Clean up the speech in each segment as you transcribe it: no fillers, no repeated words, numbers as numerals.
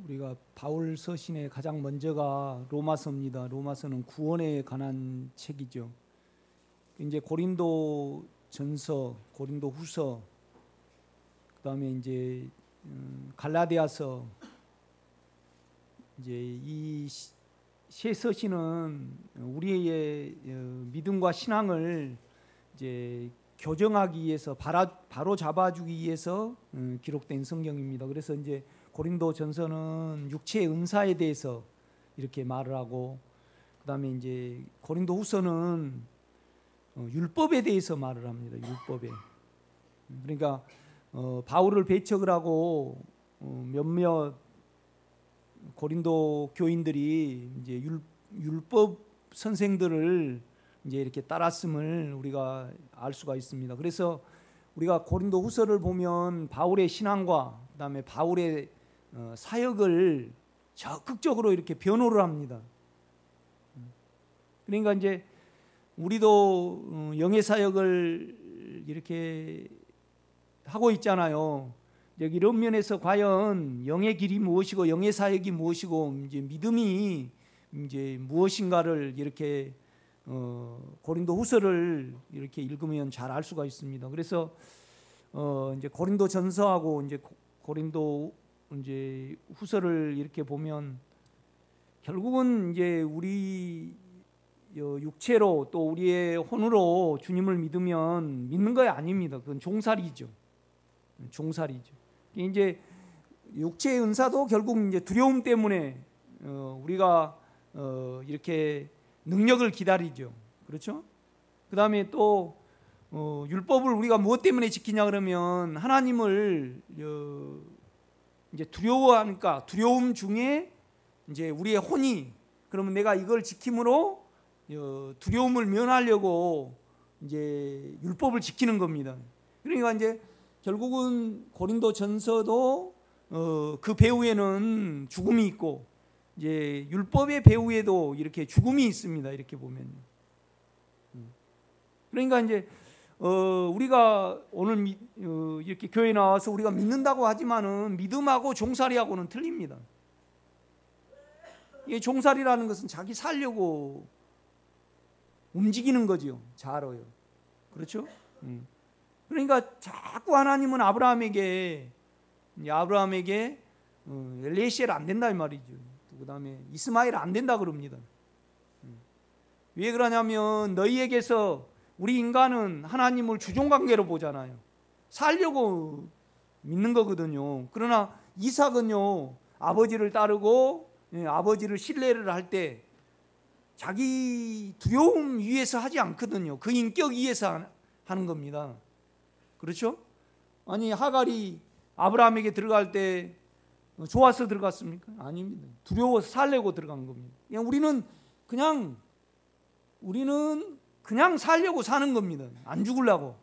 우리가 바울 서신의 가장 먼저가 로마서입니다. 로마서는 구원에 관한 책이죠. 이제 고린도 전서, 고린도 후서, 그다음에 이제 갈라디아서, 이제 이 세 서신은 우리의 믿음과 신앙을 이제 교정하기 위해서, 바로 잡아주기 위해서 기록된 성경입니다. 그래서 이제 고린도 전서는 육체의 은사에 대해서 이렇게 말을 하고, 그다음에 이제 고린도 후서는 율법에 대해서 말을 합니다. 율법에. 그러니까 바울을 배척을 하고 몇몇 고린도 교인들이 이제 율법 선생들을 이제 이렇게 따랐음을 우리가 알 수가 있습니다. 그래서 우리가 고린도 후서를 보면 바울의 신앙과 그다음에 바울의 사역을 적극적으로 이렇게 변호를 합니다. 그러니까 이제 우리도 영의 사역을 이렇게 하고 있잖아요. 이런 면에서 과연 영의 길이 무엇이고 영의 사역이 무엇이고 이제 믿음이 이제 무엇인가를 이렇게 고린도 후서를 이렇게 읽으면 잘 알 수가 있습니다. 그래서 이제 고린도 전서하고 이제 고린도 이제 후서를 이렇게 보면 결국은 이제 우리 육체로 또 우리의 혼으로 주님을 믿으면 믿는 거 아닙니다. 그건 종살이죠. 종살이죠. 이제 육체의 은사도 결국 이제 두려움 때문에 우리가 이렇게 능력을 기다리죠. 그렇죠? 그다음에 또 율법을 우리가 무엇 때문에 지키냐 그러면 하나님을 이제 두려워하니까, 두려움 중에 이제 우리의 혼이, 그러면 내가 이걸 지킴으로 두려움을 면하려고 이제 율법을 지키는 겁니다. 그러니까 이제 결국은 고린도 전서도 그 배후에는 죽음이 있고, 이제 율법의 배후에도 이렇게 죽음이 있습니다. 이렇게 보면. 그러니까 이제 우리가 오늘 이렇게 교회에 나와서 우리가 믿는다고 하지만은 믿음하고 종살이하고는 틀립니다. 이 종살이라는 것은 자기 살려고 움직이는 거죠. 자아로요. 그렇죠? 그러니까 자꾸 하나님은 아브라함에게 엘리에셀 안 된다 이 말이죠. 그 다음에 이스마엘 안 된다 그럽니다. 왜 그러냐면 너희에게서, 우리 인간은 하나님을 주종관계로 보잖아요. 살려고 믿는 거거든요. 그러나 이삭은요, 아버지를 따르고 아버지를 신뢰를 할 때 자기 두려움 위에서 하지 않거든요. 그 인격 위에서 하는 겁니다. 그렇죠? 아니 하갈이 아브라함에게 들어갈 때 좋아서 들어갔습니까? 아닙니다. 두려워서 살려고 들어간 겁니다. 우리는 그냥 살려고 사는 겁니다. 안 죽으려고.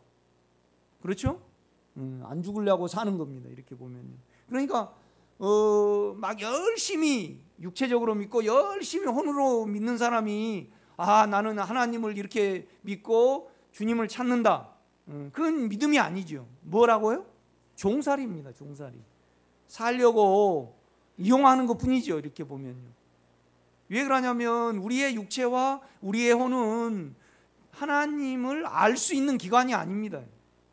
그렇죠? 안 죽으려고 사는 겁니다. 이렇게 보면요. 그러니까 막 열심히 육체적으로 믿고 열심히 혼으로 믿는 사람이 나는 하나님을 이렇게 믿고 주님을 찾는다. 그건 믿음이 아니죠. 뭐라고요? 종살이입니다. 종살이. 살려고 이용하는 것뿐이죠. 이렇게 보면요. 왜 그러냐면 우리의 육체와 우리의 혼은 하나님을 알 수 있는 기관이 아닙니다.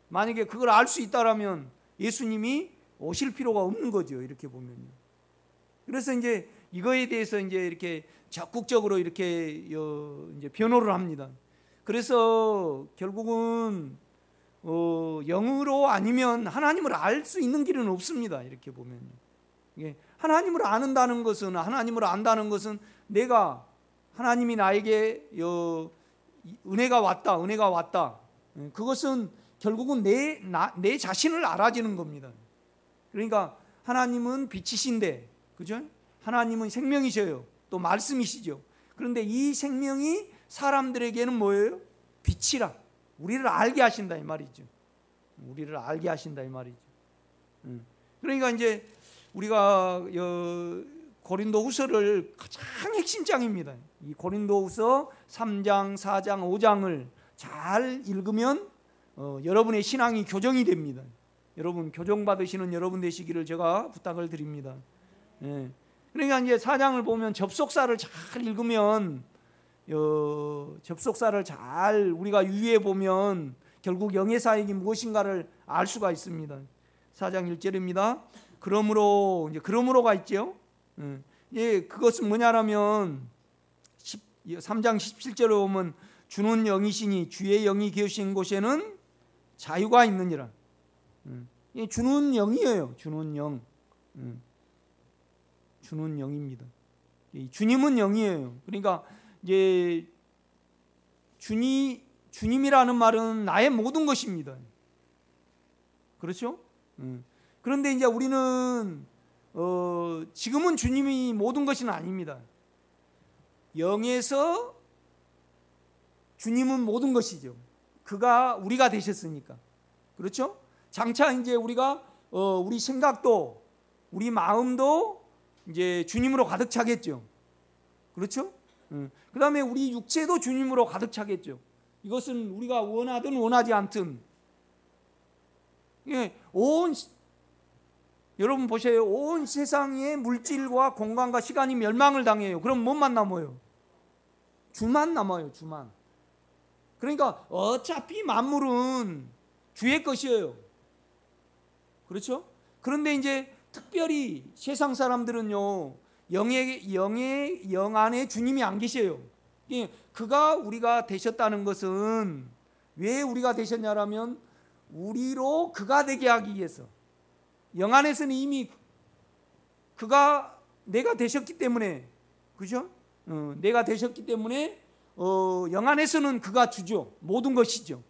만약에 그걸 알 수 있다라면 예수님이 오실 필요가 없는 거죠. 이렇게 보면요. 그래서 이제 이거에 대해서 이제 이렇게 적극적으로 이렇게 이제 변호를 합니다. 그래서 결국은 영으로 아니면 하나님을 알 수 있는 길은 없습니다. 이렇게 보면요. 하나님을 아는다는 것은, 하나님을 안다는 것은 내가, 하나님이 나에게 은혜가 왔다. 그것은 결국은 내 자신을 알아지는 겁니다. 그러니까 하나님은 빛이신데, 그죠? 하나님은 생명이셔요. 또 말씀이시죠. 그런데 이 생명이 사람들에게는 뭐예요? 빛이라. 우리를 알게 하신다 이 말이죠. 우리를 알게 하신다 이 말이죠. 그러니까 이제 우리가 고린도 후서를 가장 핵심장입니다. 이 고린도 후서 3장, 4장, 5장을 잘 읽으면 여러분의 신앙이 교정이 됩니다. 여러분 교정받으시는 여러분 되시기를 제가 부탁을 드립니다. 예. 그러니까 이제 4장을 보면 접속사를 잘 읽으면 접속사를 잘 우리가 유의해 보면 결국 영의 사역이 무엇인가를 알 수가 있습니다. 4장 1절입니다. 그러므로 이제 그러므로가 있죠. 예, 그것은 뭐냐라면 3장 17절에 보면 주는 영이시니 주의 영이 계신 곳에는 자유가 있느니라. 예, 주는 영이에요. 주는 영. 주는 영입니다. 주님은 영이에요. 그러니까 이제 주님이라는 말은 나의 모든 것입니다. 그렇죠? 그런데 이제 우리는 지금은 주님이 모든 것은 아닙니다. 영에서 주님은 모든 것이죠. 그가 우리가 되셨으니까. 그렇죠? 장차 이제 우리가 우리 생각도 우리 마음도 이제 주님으로 가득 차겠죠. 그렇죠? 그 다음에 우리 육체도 주님으로 가득 차겠죠. 이것은 우리가 원하든 원하지 않든. 예, 여러분 보세요. 온 세상의 물질과 공간과 시간이 멸망을 당해요. 그럼 뭐만 남아요? 주만 남아요. 주만. 그러니까 어차피 만물은 주의 것이에요. 그렇죠? 그런데 이제 특별히 세상 사람들은요, 영 안에 주님이 안 계셔요. 그가 우리가 되셨다는 것은 왜 우리가 되셨냐라면 우리로 그가 되게 하기 위해서. 영 안에서는 이미 그가 내가 되셨기 때문에, 그죠? 내가 되셨기 때문에 영 안에서는 그가 주죠. 모든 것이죠.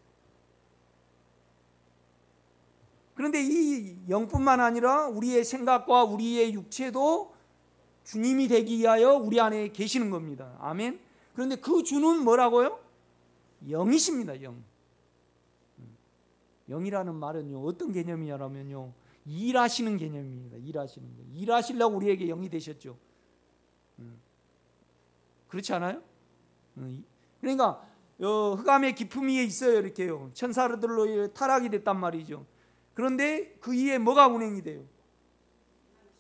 그런데 이 영뿐만 아니라 우리의 생각과 우리의 육체도 주님이 되기 위하여 우리 안에 계시는 겁니다. 아멘. 그런데 그 주는 뭐라고요? 영이십니다. 영. 영이라는 말은요, 어떤 개념이냐면요, 일하시는 개념입니다. 일하시는 거. 일하시려고 우리에게 영이 되셨죠. 그렇지 않아요? 그러니까 흑암의 기품 위에 있어요. 이렇게요. 천사들로 타락이 됐단 말이죠. 그런데 그 위에 뭐가 운행이 돼요?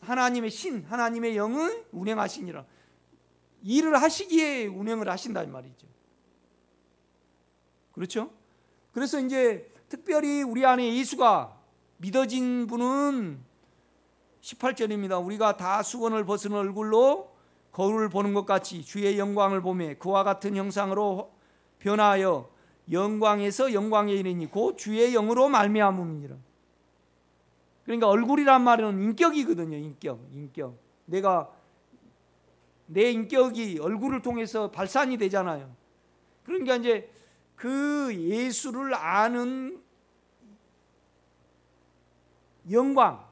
하나님의 신, 하나님의 영은 운행하시니라. 일을 하시기에 운행을 하신다 이 말이죠. 그렇죠? 그래서 이제 특별히 우리 안에 예수가 믿어진 분은 18절입니다. 우리가 다 수건을 벗은 얼굴로 거울을 보는 것 같이 주의 영광을 보매 그와 같은 형상으로 변하여 영광에서 영광에 이르니 곧 주의 영으로 말미암음이니라. 그러니까 얼굴이란 말은 인격이거든요. 인격. 내 인격이 얼굴을 통해서 발산이 되잖아요. 그러니까 이제 그 예수를 아는 영광,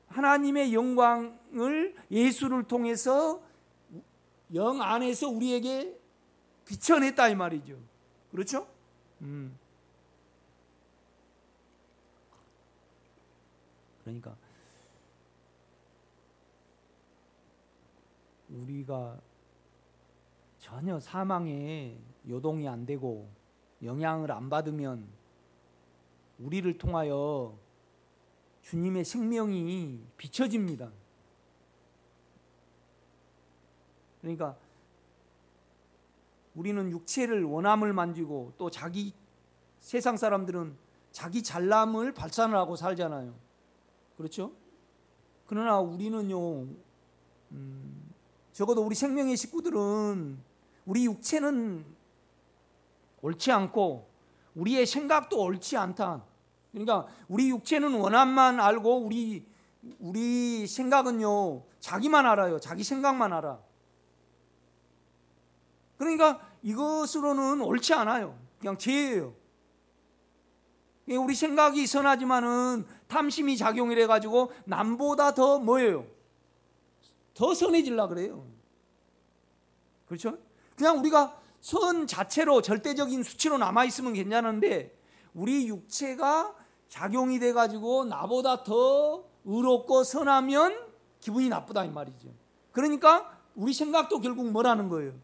하나님의 영광을 예수를 통해서 영 안에서 우리에게 비춰냈다 이 말이죠. 그렇죠? 그러니까 우리가 전혀 사망에 요동이 안 되고 영향을 안 받으면 우리를 통하여 주님의 생명이 비춰집니다. 그러니까 우리는 육체를 원함을 만지고 또 세상 사람들은 자기 잘남을 발산을 하고 살잖아요. 그렇죠? 그러나 우리는요, 적어도 우리 생명의 식구들은 우리 육체는 옳지 않고 우리의 생각도 옳지 않다. 그러니까 우리 육체는 원함만 알고 우리 생각은요, 자기만 알아요. 자기 생각만 알아. 그러니까 이것으로는 옳지 않아요. 그냥 죄예요. 우리 생각이 선하지만은 탐심이 작용을 해가지고 남보다 더 뭐예요? 더 선해지려고 그래요. 그렇죠? 그냥 우리가 선 자체로 절대적인 수치로 남아있으면 괜찮은데 우리 육체가 작용이 돼가지고 나보다 더 의롭고 선하면 기분이 나쁘다 이 말이죠. 그러니까 우리 생각도 결국 뭐라는 거예요?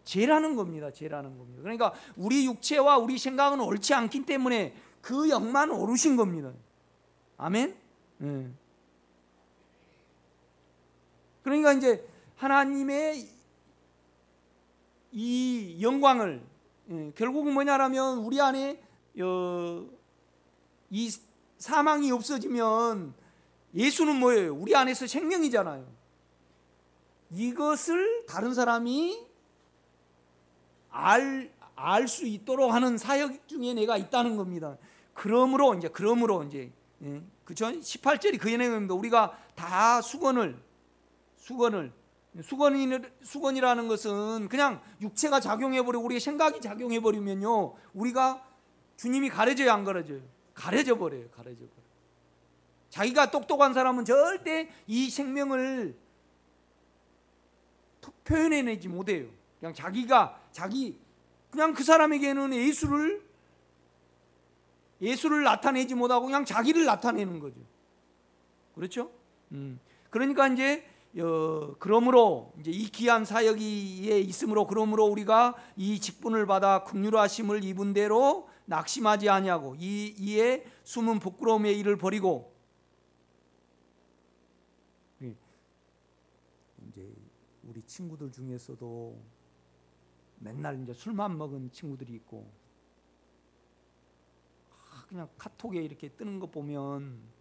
죄라는 겁니다. 죄라는 겁니다. 그러니까 우리 육체와 우리 생각은 옳지 않기 때문에 그 영만 오르신 겁니다. 아멘? 그러니까 이제 하나님의 이 영광을 결국은 뭐냐라면 우리 안에 이 사망이 없어지면 예수는 뭐예요? 우리 안에서 생명이잖아요. 이것을 다른 사람이 알 수 있도록 하는 사역 중에 내가 있다는 겁니다. 그러므로 이제 그죠? 18절이 그 내용입니다. 우리가 다 수건이라는 것은 그냥 육체가 작용해버리고 우리의 생각이 작용해버리면요, 우리가 주님이 가려져요, 안 가려져요? 가려져 버려요. 자기가 똑똑한 사람은 절대 이 생명을 표현해내지 못해요. 그냥 그냥 그 사람에게는 예수를 나타내지 못하고 그냥 자기를 나타내는 거죠. 그렇죠? 그러니까 이제 그러므로 이제 이 귀한 사역이 있으므로 그러므로 우리가 이 직분을 받아 긍휼하심을 입은 대로 낙심하지 아니하고 이에 숨은 부끄러움의 일을 버리고, 이제 우리 친구들 중에서도 맨날 이제 술만 먹은 친구들이 있고 그냥 카톡에 이렇게 뜨는 거 보면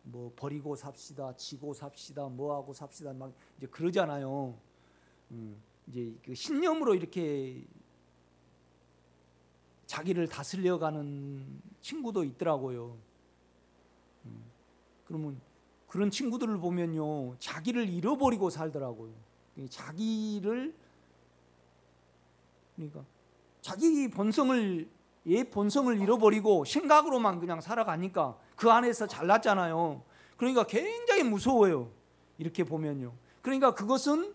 뭐 버리고 삽시다, 지고 삽시다, 뭐하고 삽시다 막 이제 그러잖아요. 이제 그 신념으로 이렇게 자기를 다스려가는 친구도 있더라고요. 그러면 그런 친구들을 보면요, 자기를 잃어버리고 살더라고요. 그러니까 자기 옛 본성을 잃어버리고 생각으로만 그냥 살아가니까 그 안에서 잘났잖아요. 그러니까 굉장히 무서워요, 이렇게 보면요. 그러니까 그것은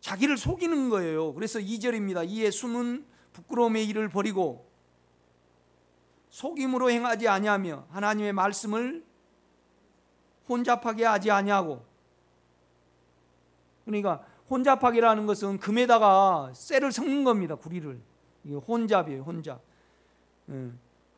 자기를 속이는 거예요. 그래서 2절입니다. 이에 숨은 부끄러움의 일을 버리고 속임으로 행하지 아니하며 하나님의 말씀을 혼잡하게 하지 아니하고. 그러니까 혼잡하게라는 것은 금에다가 쇠를 섞는 겁니다. 구리를. 이게 혼잡이에요, 혼잡.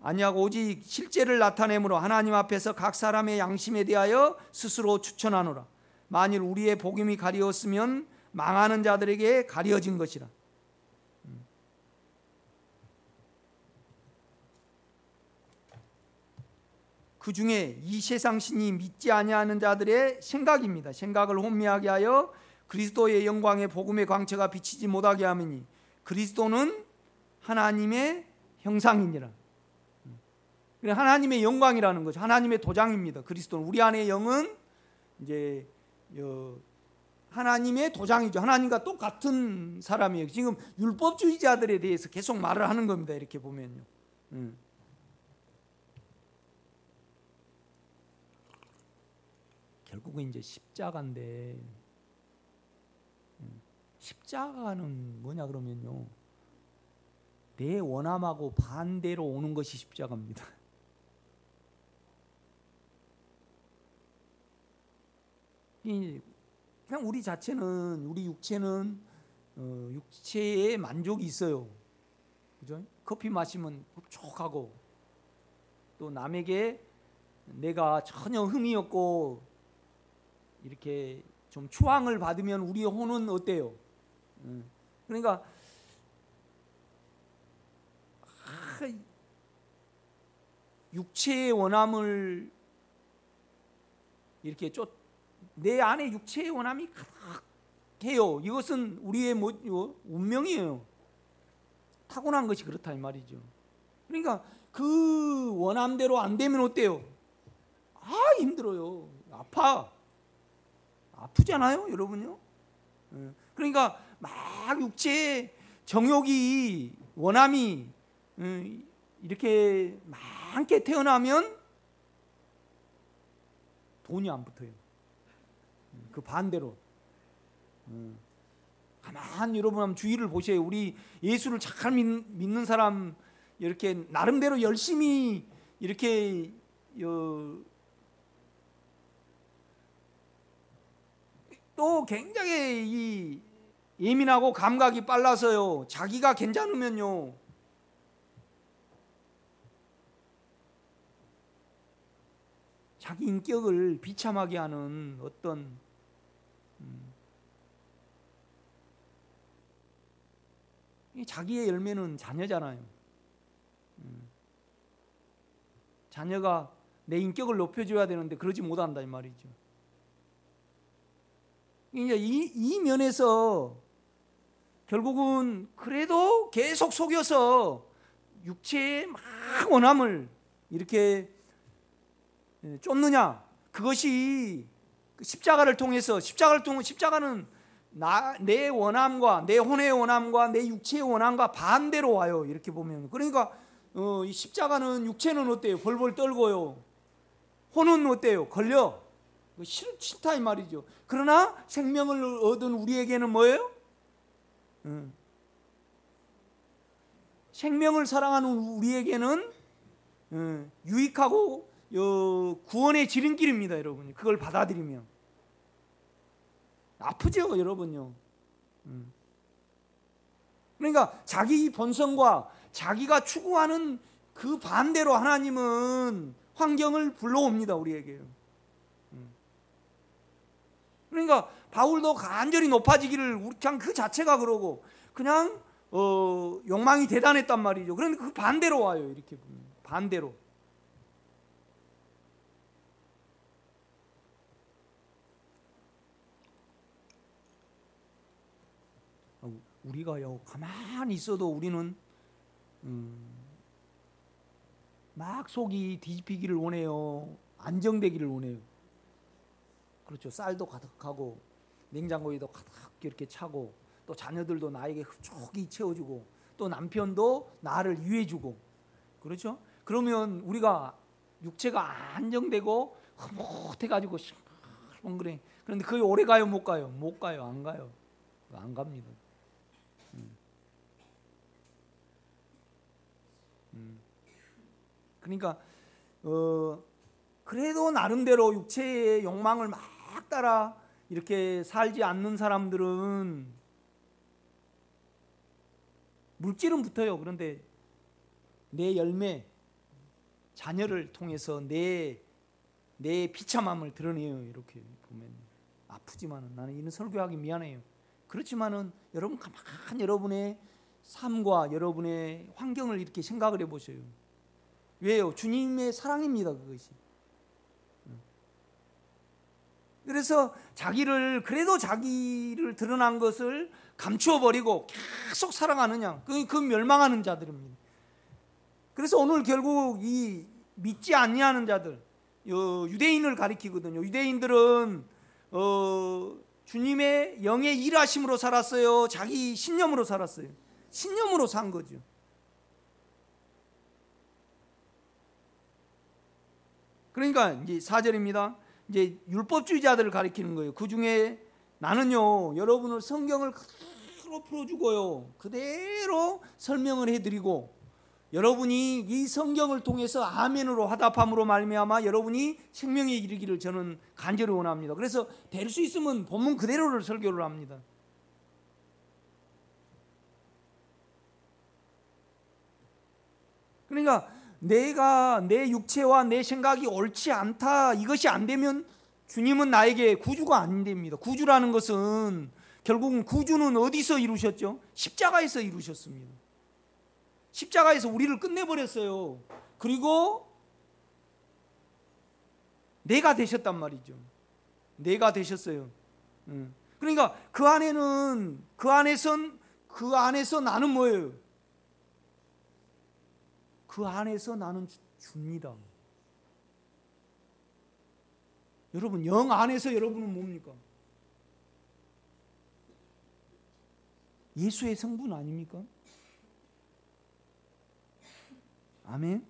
아니하고 오직 실제를 나타내므로 하나님 앞에서 각 사람의 양심에 대하여 스스로 추천하노라. 만일 우리의 복음이 가리웠으면 망하는 자들에게 가려진 것이라. 그 중에 이 세상 신이 믿지 아니하는 자들의 생각입니다. 생각을 혼미하게 하여 그리스도의 영광의 복음의 광채가 비치지 못하게 하느니 그리스도는 하나님의 형상이니라. 하나님의 영광이라는 거죠. 하나님의 도장입니다. 그리스도는. 우리 안의 영은 이제 하나님의 도장이죠. 하나님과 똑같은 사람이에요. 지금 율법주의자들에 대해서 계속 말을 하는 겁니다. 이렇게 보면요. 결국은 이제 십자가인데, 십자가는 뭐냐 그러면요, 내 원함하고 반대로 오는 것이 십자가입니다. 그냥 우리 자체는, 우리 육체는 육체에 만족이 있어요. 그죠? 커피 마시면 촉하고, 또 남에게 내가 전혀 흠이 없고 이렇게 좀 추앙을 받으면 우리의 혼은 어때요? 그러니까 육체의 원함을 이렇게 내 안에 육체의 원함이 가득해요. 이것은 우리의 운명이에요. 타고난 것이 그렇다 이 말이죠. 그러니까 그 원함대로 안 되면 어때요? 힘들어요. 아프잖아요, 여러분요. 그러니까 막 육체의 정욕이, 원함이 이렇게 많게 태어나면 돈이 안 붙어요. 그 반대로. 가만히 여러분 한번 주위를 보세요. 우리 예수를 잘 믿는 사람, 이렇게 나름대로 열심히 이렇게 또 굉장히 예민하고 감각이 빨라서요, 자기가 괜찮으면요 자기 인격을 비참하게 하는 어떤 자기의 열매는 자녀잖아요. 자녀가 내 인격을 높여줘야 되는데 그러지 못한다 이 말이죠. 이제 이 면에서 결국은 그래도 계속 속여서 육체의 막 원함을 이렇게 쫓느냐, 그것이 십자가를 통해서, 십자가는 내 원함과 내 혼의 원함과 내 육체의 원함과 반대로 와요. 이렇게 보면 그러니까 이 십자가는 육체는 어때요? 벌벌 떨고요. 혼은 어때요? 걸려. 싫다 이 말이죠. 그러나 생명을 얻은 우리에게는 뭐예요? 생명을 사랑하는 우리에게는 유익하고 구원의 지름길입니다, 여러분. 그걸 받아들이면 아프죠, 여러분요. 그러니까 자기 본성과 자기가 추구하는 그 반대로 하나님은 환경을 불러옵니다, 우리에게. 그러니까 바울도 간절히 높아지기를 그냥 그 자체가 그러고 그냥 욕망이 대단했단 말이죠. 그런데 그 반대로 와요, 이렇게 보면. 반대로. 우리가요, 가만히 있어도 우리는 막 속이 뒤집히기를 원해요. 안정되기를 원해요. 그렇죠. 쌀도 가득하고 냉장고에도 가득 이렇게 차고 또 자녀들도 나에게 흡족히 채워주고 또 남편도 나를 위해주고, 그렇죠. 그러면 우리가 육체가 안정되고 흐뭇해가지고 그래. 그런데 그게 오래 가요, 못 가요? 못 가요, 안 가요. 안 갑니다. 그러니까 그래도 나름대로 육체의 욕망을 막 따라 이렇게 살지 않는 사람들은 물질은 붙어요. 그런데 내 열매, 자녀를 통해서 내 비참함을 드러내요. 이렇게 보면 아프지만은, 나는 이런 설교하기 미안해요. 그렇지만은 여러분 가만히 여러분의 삶과 여러분의 환경을 이렇게 생각을 해보세요. 왜요? 주님의 사랑입니다, 그것이. 그래서 그래도 자기를 드러난 것을 감추어 버리고 계속 살아가느냐, 그 멸망하는 자들입니다. 그래서 오늘 결국 이 믿지 아니하는 자들, 유대인을 가리키거든요. 유대인들은 주님의 영의 일하심으로 살았어요? 자기 신념으로 살았어요? 신념으로 산 거죠. 그러니까 이제 4절입니다. 이제 율법주의자들을 가리키는 거예요. 그 중에 나는요, 여러분을 성경을 그대로 풀어주고요, 그대로 설명을 해드리고, 여러분이 이 성경을 통해서 아멘으로 화답함으로 말미암아 여러분이 생명에 이르기를 저는 간절히 원합니다. 그래서 될 수 있으면 본문 그대로를 설교를 합니다. 그러니까 내가 내 육체와 내 생각이 옳지 않다, 이것이 안 되면 주님은 나에게 구주가 안 됩니다. 구주라는 것은 결국은 구주는 어디서 이루셨죠? 십자가에서 이루셨습니다. 십자가에서 우리를 끝내버렸어요. 그리고 내가 되셨단 말이죠. 내가 되셨어요. 그러니까 그 안에서 나는 뭐예요? 그 안에서 나는 줍니다. 여러분, 영 안에서 여러분은 뭡니까? 예수의 성분 아닙니까? 아멘.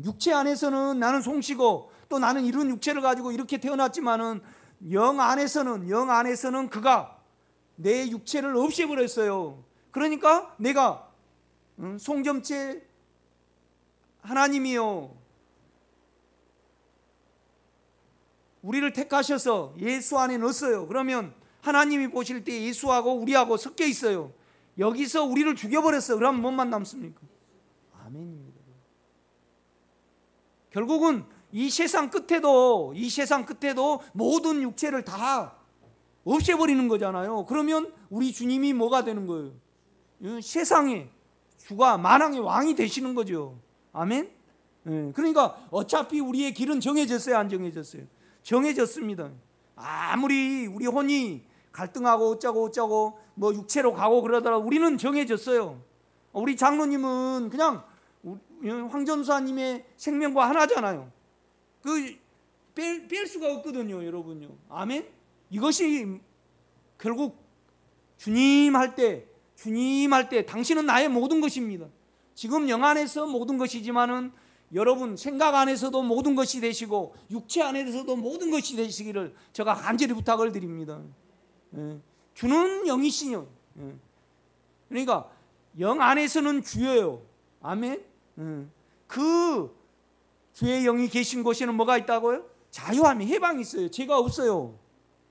육체 안에서는 나는 송치고 또 나는 이런 육체를 가지고 이렇게 태어났지만은 영 안에서는 그가 내 육체를 없애버렸어요. 그러니까 내가 송점체 하나님이요, 우리를 택하셔서 예수 안에 넣었어요. 그러면 하나님이 보실 때 예수하고 우리하고 섞여 있어요. 여기서 우리를 죽여버렸어요. 그러면 뭐만 남습니까? 아멘입니다. 결국은 이 세상 끝에도 모든 육체를 다 없애버리는 거잖아요. 그러면 우리 주님이 뭐가 되는 거예요? 세상의 주가 만왕의 왕이 되시는 거죠. 아멘. 그러니까 어차피 우리의 길은 정해졌어요, 안 정해졌어요? 정해졌습니다. 아무리 우리 혼이 갈등하고 어쩌고 뭐 육체로 가고 그러더라도 우리는 정해졌어요. 우리 장로님은 그냥 황전수사님의 생명과 하나잖아요. 뺄 수가 없거든요, 여러분요. 아멘. 이것이 결국 주님 할 때 당신은 나의 모든 것입니다. 지금 영 안에서 모든 것이지만은 여러분 생각 안에서도 모든 것이 되시고 육체 안에서도 모든 것이 되시기를 제가 간절히 부탁을 드립니다. 주는 영이시요. 그러니까 영 안에서는 주예요. 아멘. 그 주의 영이 계신 곳에는 뭐가 있다고요? 자유함이, 해방이 있어요. 죄가 없어요.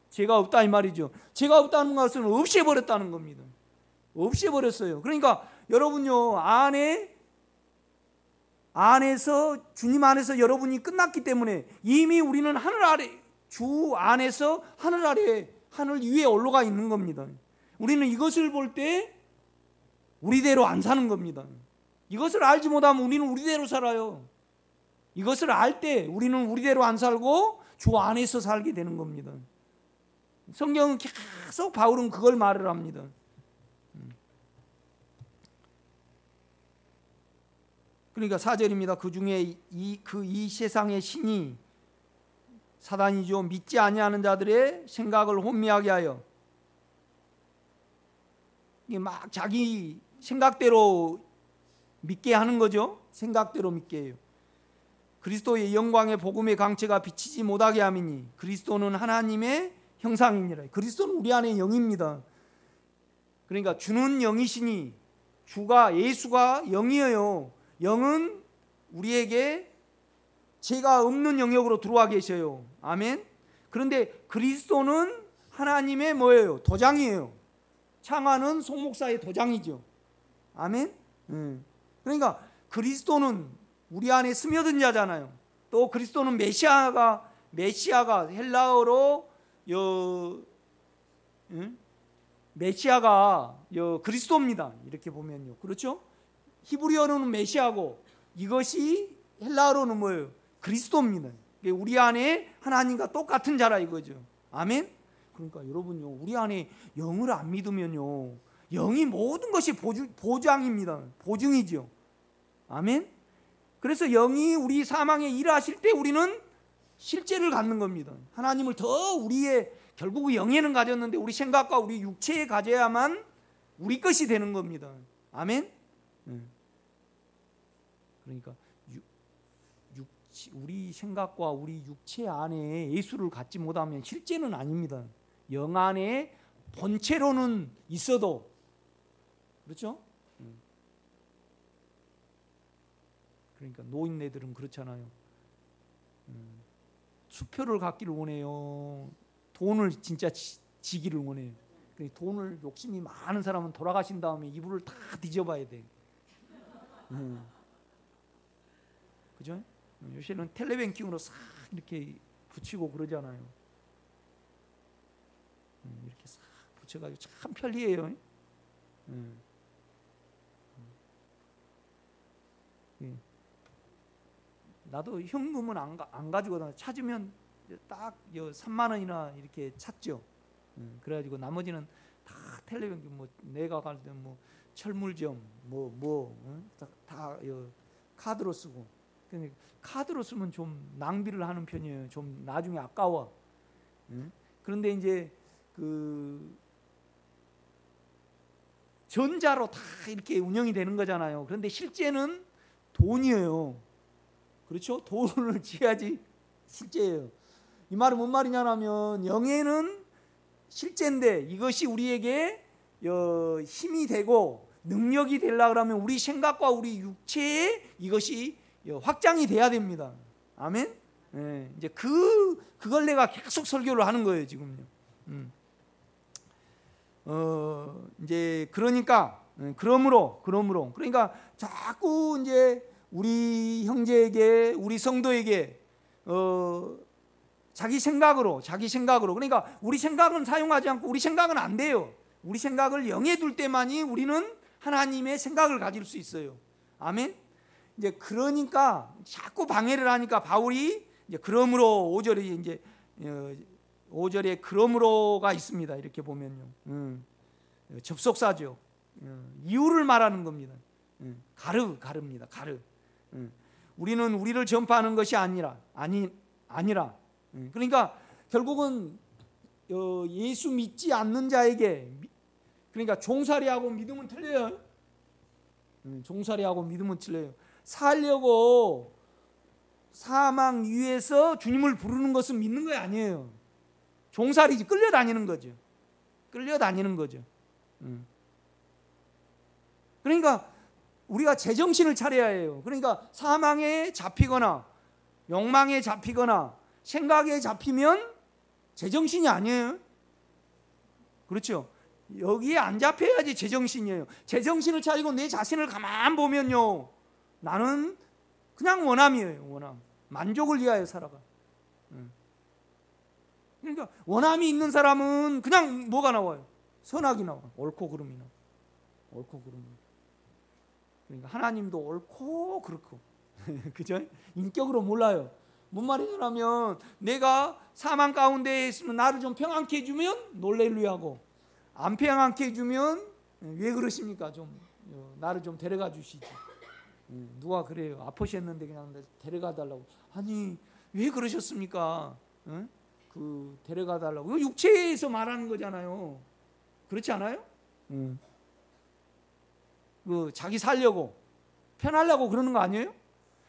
죄가 없다 이 말이죠. 죄가 없다는 것은 없애버렸다는 겁니다. 없애버렸어요. 그러니까 여러분요, 안에서 주님 안에서 여러분이 끝났기 때문에 이미 우리는 하늘 아래, 주 안에서 하늘 아래, 하늘 위에 올라가 있는 겁니다. 우리는 이것을 볼 때 우리대로 안 사는 겁니다. 이것을 알지 못하면 우리는 우리대로 살아요. 이것을 알 때 우리는 우리대로 안 살고 주 안에서 살게 되는 겁니다. 성경은 계속 바울은 그걸 말을 합니다. 그러니까 4절입니다. 그 중에 이 세상의 신이 사단이죠. 믿지 아니하는 자들의 생각을 혼미하게 하여 이게 막 자기 생각대로 믿게 하는 거죠. 생각대로 믿게 해요. 그리스도의 영광의 복음의 강체가 비치지 못하게 함이니 그리스도는 하나님의 형상이니라. 그리스도는 우리 안에 영입니다. 그러니까 주는 영이시니 예수가 영이에요. 영은 우리에게 죄가 없는 영역으로 들어와 계셔요. 아멘. 그런데 그리스도는 하나님의 뭐예요? 도장이에요. 창화는 송 목사의 도장이죠. 아멘. 그러니까 그리스도는 우리 안에 스며든 자잖아요. 또 그리스도는 메시아가 헬라어로 메시아가 그리스도입니다. 이렇게 보면요. 그렇죠? 히브리어로는 메시아고 이것이 헬라어로는 뭐예요? 그리스도입니다. 우리 안에 하나님과 똑같은 자라 이거죠. 아멘. 그러니까 여러분요, 우리 안에 영을 안 믿으면요, 영이 모든 것이 보장입니다. 보증이죠. 아멘. 그래서 영이 우리 사망에 일하실 때 우리는 실제를 갖는 겁니다. 하나님을 더 우리의 결국 영에는 가졌는데 우리 생각과 우리 육체에 가져야만 우리 것이 되는 겁니다. 아멘. 그러니까 우리 생각과 우리 육체 안에 예수를 갖지 못하면 실제는 아닙니다. 영 안에 본체로는 있어도, 그렇죠? 그러니까 노인네들은 그렇잖아요. 수표를 갖기를 원해요. 돈을 진짜 지기를 원해요. 돈을 욕심이 많은 사람은 돌아가신 다음에 이불을 다 뒤져봐야 돼. 그죠? 요새는 텔레뱅킹으로 싹 이렇게 붙이고 그러잖아요. 이렇게 싹 붙여가지고 참 편리해요. 나도 현금은 안 가지고 찾으면 딱 3만 원이나 이렇게 찾죠. 그래가지고 나머지는 다 텔레뱅킹, 뭐 내가 갈 때 뭐 철물점 다 카드로 쓰고. 근데 카드로 쓰면 좀 낭비를 하는 편이에요. 좀 나중에 아까워. 그런데 이제 그 전자로 다 이렇게 운영이 되는 거잖아요. 그런데 실제는 돈이에요. 그렇죠? 돈을 지어야지 실제예요. 이 말은 뭔 말이냐면 영에는 실제인데 이것이 우리에게 힘이 되고 능력이 되려고 하면 우리 생각과 우리 육체에 이것이 확장이 돼야 됩니다. 아멘. 이제 그걸 내가 계속 설교를 하는 거예요 지금요. 이제 그러므로 그러니까 자꾸 이제 우리 형제에게, 우리 성도에게 자기 생각으로 그러니까 우리 생각은 사용하지 않고 우리 생각은 안 돼요. 우리 생각을 영에 둘 때만이 우리는 하나님의 생각을 가질 수 있어요. 아멘. 이제 그러니까 자꾸 방해를 하니까 바울이 이제 그러므로 5절에 이제 5절에 그러므로가 있습니다. 이렇게 보면요. 접속사죠. 이유를 말하는 겁니다. 가르입니다. 가르. 우리는 우리를 전파하는 것이 아니라 그러니까 결국은 예수 믿지 않는 자에게 그러니까 종살이하고 믿음은 틀려요. 종살이하고 믿음은 틀려요. 살려고 사망 위에서 주님을 부르는 것은 믿는 거 아니에요. 종살이지. 끌려다니는 거죠. 그러니까 우리가 제정신을 차려야 해요. 그러니까 사망에 잡히거나 욕망에 잡히거나 생각에 잡히면 제정신이 아니에요. 그렇죠? 여기에 안 잡혀야지 제정신이에요. 제정신을 차리고 내 자신을 가만 보면요, 나는 그냥 원함이에요. 원함. 만족을 위하여 살아가. 그러니까 원함이 있는 사람은 그냥 뭐가 나와요? 선악이 나와. 옳고 그름이 나와. 옳고 그름이. 그러니까 하나님도 옳고 그렇고 그죠? 인격으로 몰라요. 뭔 말이냐면 내가 사망 가운데 있으면 나를 좀 평안케 해주면 놀렐루야고, 안 평안케 해주면 왜 그러십니까? 좀 나를 좀 데려가 주시지. 누가 그래요? 아프셨는데 그냥 데려가 달라고. 아니 왜 그러셨습니까? 그 데려가 달라고. 이거 육체에서 말하는 거잖아요. 그렇지 않아요? 그 자기 살려고 편하려고 그러는 거 아니에요?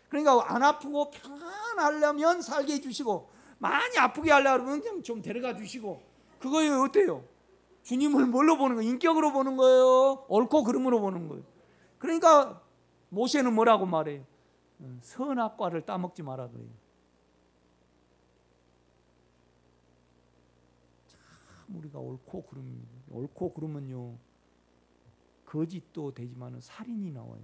그러니까 안 아프고 편하려면 살게 해주시고, 많이 아프게 하려고 그러면 그냥 좀 데려가 주시고. 그거예요. 어때요? 주님을 뭘로 보는 거예요? 인격으로 보는 거예요? 옳고 그름으로 보는 거예요? 그러니까 모세는 뭐라고 말해요? 선악과를 따먹지 마라 그래요. 참 우리가 옳고 그름입니다. 옳고 그름은요, 거짓도 되지만 살인이 나와요.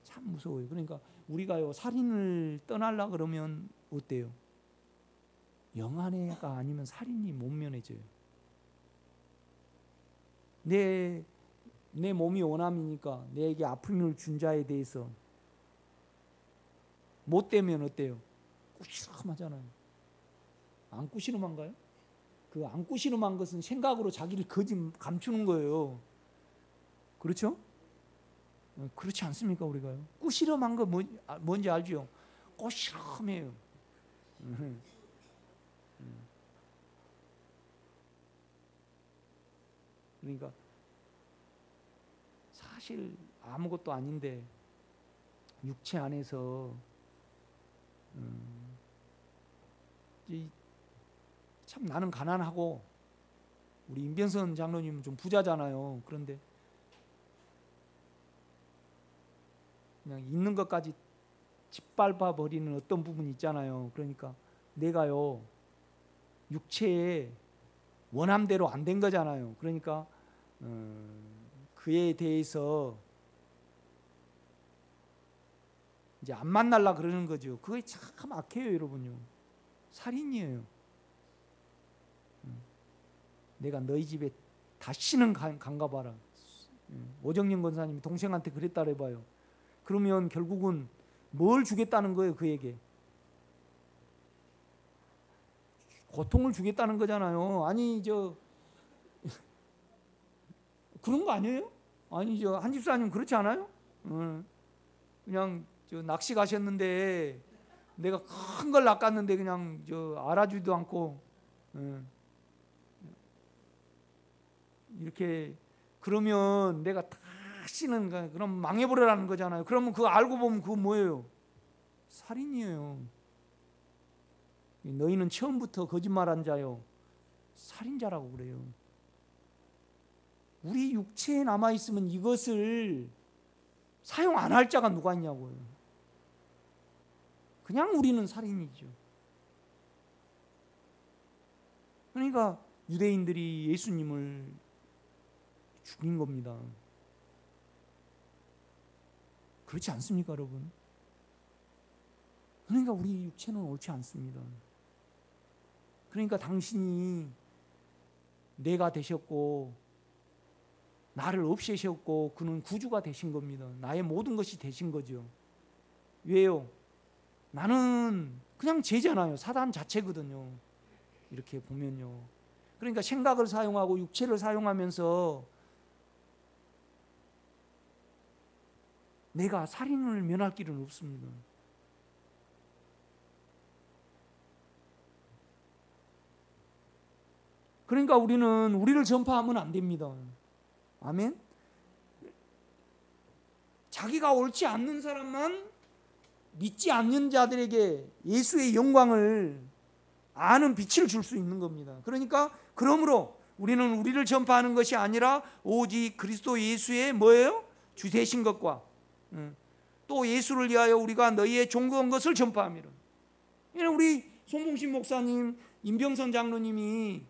참 무서워요. 그러니까 우리가요, 살인을 떠나려 그러면 어때요? 영안애가 아니면 살인이 못 면해져요. 내 몸이 원함이니까 내게 아픔을 준 자에 대해서 못 되면 어때요? 꾸시름하잖아요. 안 꾸시름한가요? 그 안 꾸시름한 것은 생각으로 자기를 거짓 감추는 거예요. 그렇죠? 그렇지 않습니까 우리가요? 꾸시름한 거 뭔지 알죠? 꼬시름해요. 그러니까 사실 아무것도 아닌데 육체 안에서 참 나는 가난하고, 우리 임변선 장로님은 좀 부자잖아요. 그런데 그냥 있는 것까지 짓밟아 버리는 어떤 부분이 있잖아요. 그러니까 내가요 육체에 원함대로 안 된 거잖아요. 그러니까 그에 대해서 이제 안 만날라 그러는 거죠. 그게 참 악해요, 여러분요. 살인이에요. 내가 너희 집에 다시는 간가 봐라. 오정영 권사님이 동생한테 그랬다 해봐요. 그러면 결국은 뭘 주겠다는 거예요, 그에게? 고통을 주겠다는 거잖아요. 아니 그런 거 아니에요? 아니 한 집사님 그렇지 않아요? 그냥 낚시 가셨는데 내가 큰 걸 낚았는데 그냥 알아주지도 않고 이렇게 그러면 내가 다시는 그럼 망해버리라는 거잖아요. 그러면 그거 알고 보면 그거 뭐예요? 살인이에요. 너희는 처음부터 거짓말한 자요, 살인자라고 그래요. 우리 육체에 남아있으면 이것을 사용 안 할 자가 누가 있냐고요. 그냥 우리는 살인이죠. 그러니까 유대인들이 예수님을 죽인 겁니다. 그렇지 않습니까, 여러분? 그러니까 우리 육체는 옳지 않습니다. 그러니까 당신이 내가 되셨고 나를 없애셨고 그는 구주가 되신 겁니다. 나의 모든 것이 되신 거죠. 왜요? 나는 그냥 죄잖아요. 사단 자체거든요. 이렇게 보면요. 그러니까 생각을 사용하고 육체를 사용하면서 내가 살인을 면할 길은 없습니다. 그러니까 우리는 우리를 전파하면 안 됩니다. 아멘. 자기가 옳지 않는 사람만 믿지 않는 자들에게 예수의 영광을 아는 빛을 줄 수 있는 겁니다. 그러니까 그러므로 우리는 우리를 전파하는 것이 아니라 오직 그리스도 예수의 뭐예요? 주 되신 것과 또 예수를 위하여 우리가 너희의 종거한 것을 전파함이라. 우리 손봉신 목사님, 임병선 장로님이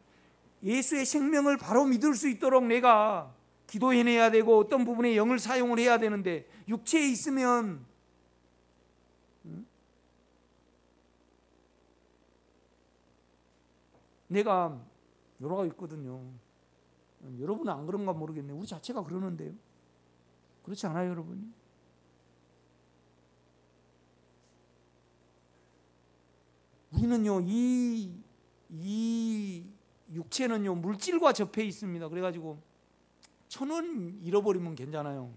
예수의 생명을 바로 믿을 수 있도록 내가 기도해내야 되고 어떤 부분에 영을 사용을 해야 되는데 육체에 있으면 내가 여러 가지 있거든요. 여러분은 안 그런가 모르겠네요. 우리 자체가 그러는데요. 그렇지 않아요, 여러분? 우리는요, 이 육체는요, 물질과 접해 있습니다. 그래가지고 1,000원 잃어버리면 괜찮아요.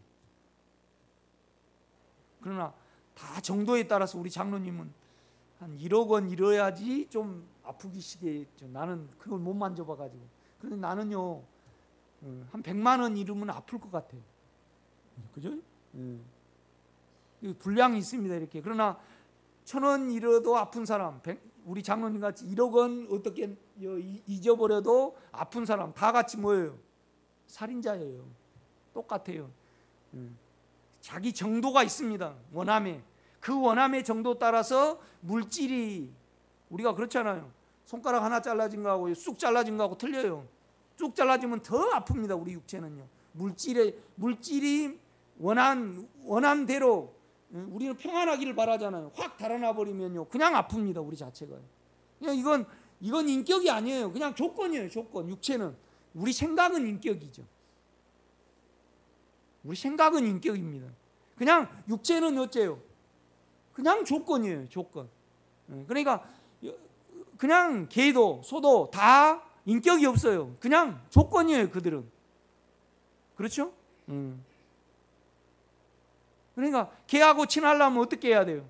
그러나 다 정도에 따라서 우리 장로님은 한 1억 원 잃어야지 좀 아프기 시겠죠. 나는 그걸 못 만져봐가지고. 그런데 나는요, 한 100만 원 잃으면 아플 것 같아요. 그죠? 분량이 있습니다, 이렇게. 그러나 1,000원 잃어도 아픈 사람, 우리 장로님 같이 1억 원 어떻게 잊어버려도 아픈 사람 다 같이 뭐예요? 살인자예요. 똑같아요. 자기 정도가 있습니다. 원함에. 그 원함의 정도 따라서 물질이 우리가 그렇잖아요. 손가락 하나 잘라진 거하고 쑥 잘라진 거하고 틀려요. 쑥 잘라지면 더 아픕니다. 우리 육체는요. 물질이 원한 대로 우리는 평안하기를 바라잖아요. 확 달아나 버리면요, 그냥 아픕니다. 우리 자체가요. 그냥 이건 인격이 아니에요. 그냥 조건이에요. 조건. 육체는 우리 생각은 인격이죠. 우리 생각은 인격입니다. 그냥 육체는 어째요? 그냥 조건이에요. 조건. 그러니까 그냥 개도 소도 다 인격이 없어요. 그냥 조건이에요. 그들은. 그렇죠? 그러니까 개하고 친하려면 어떻게 해야 돼요?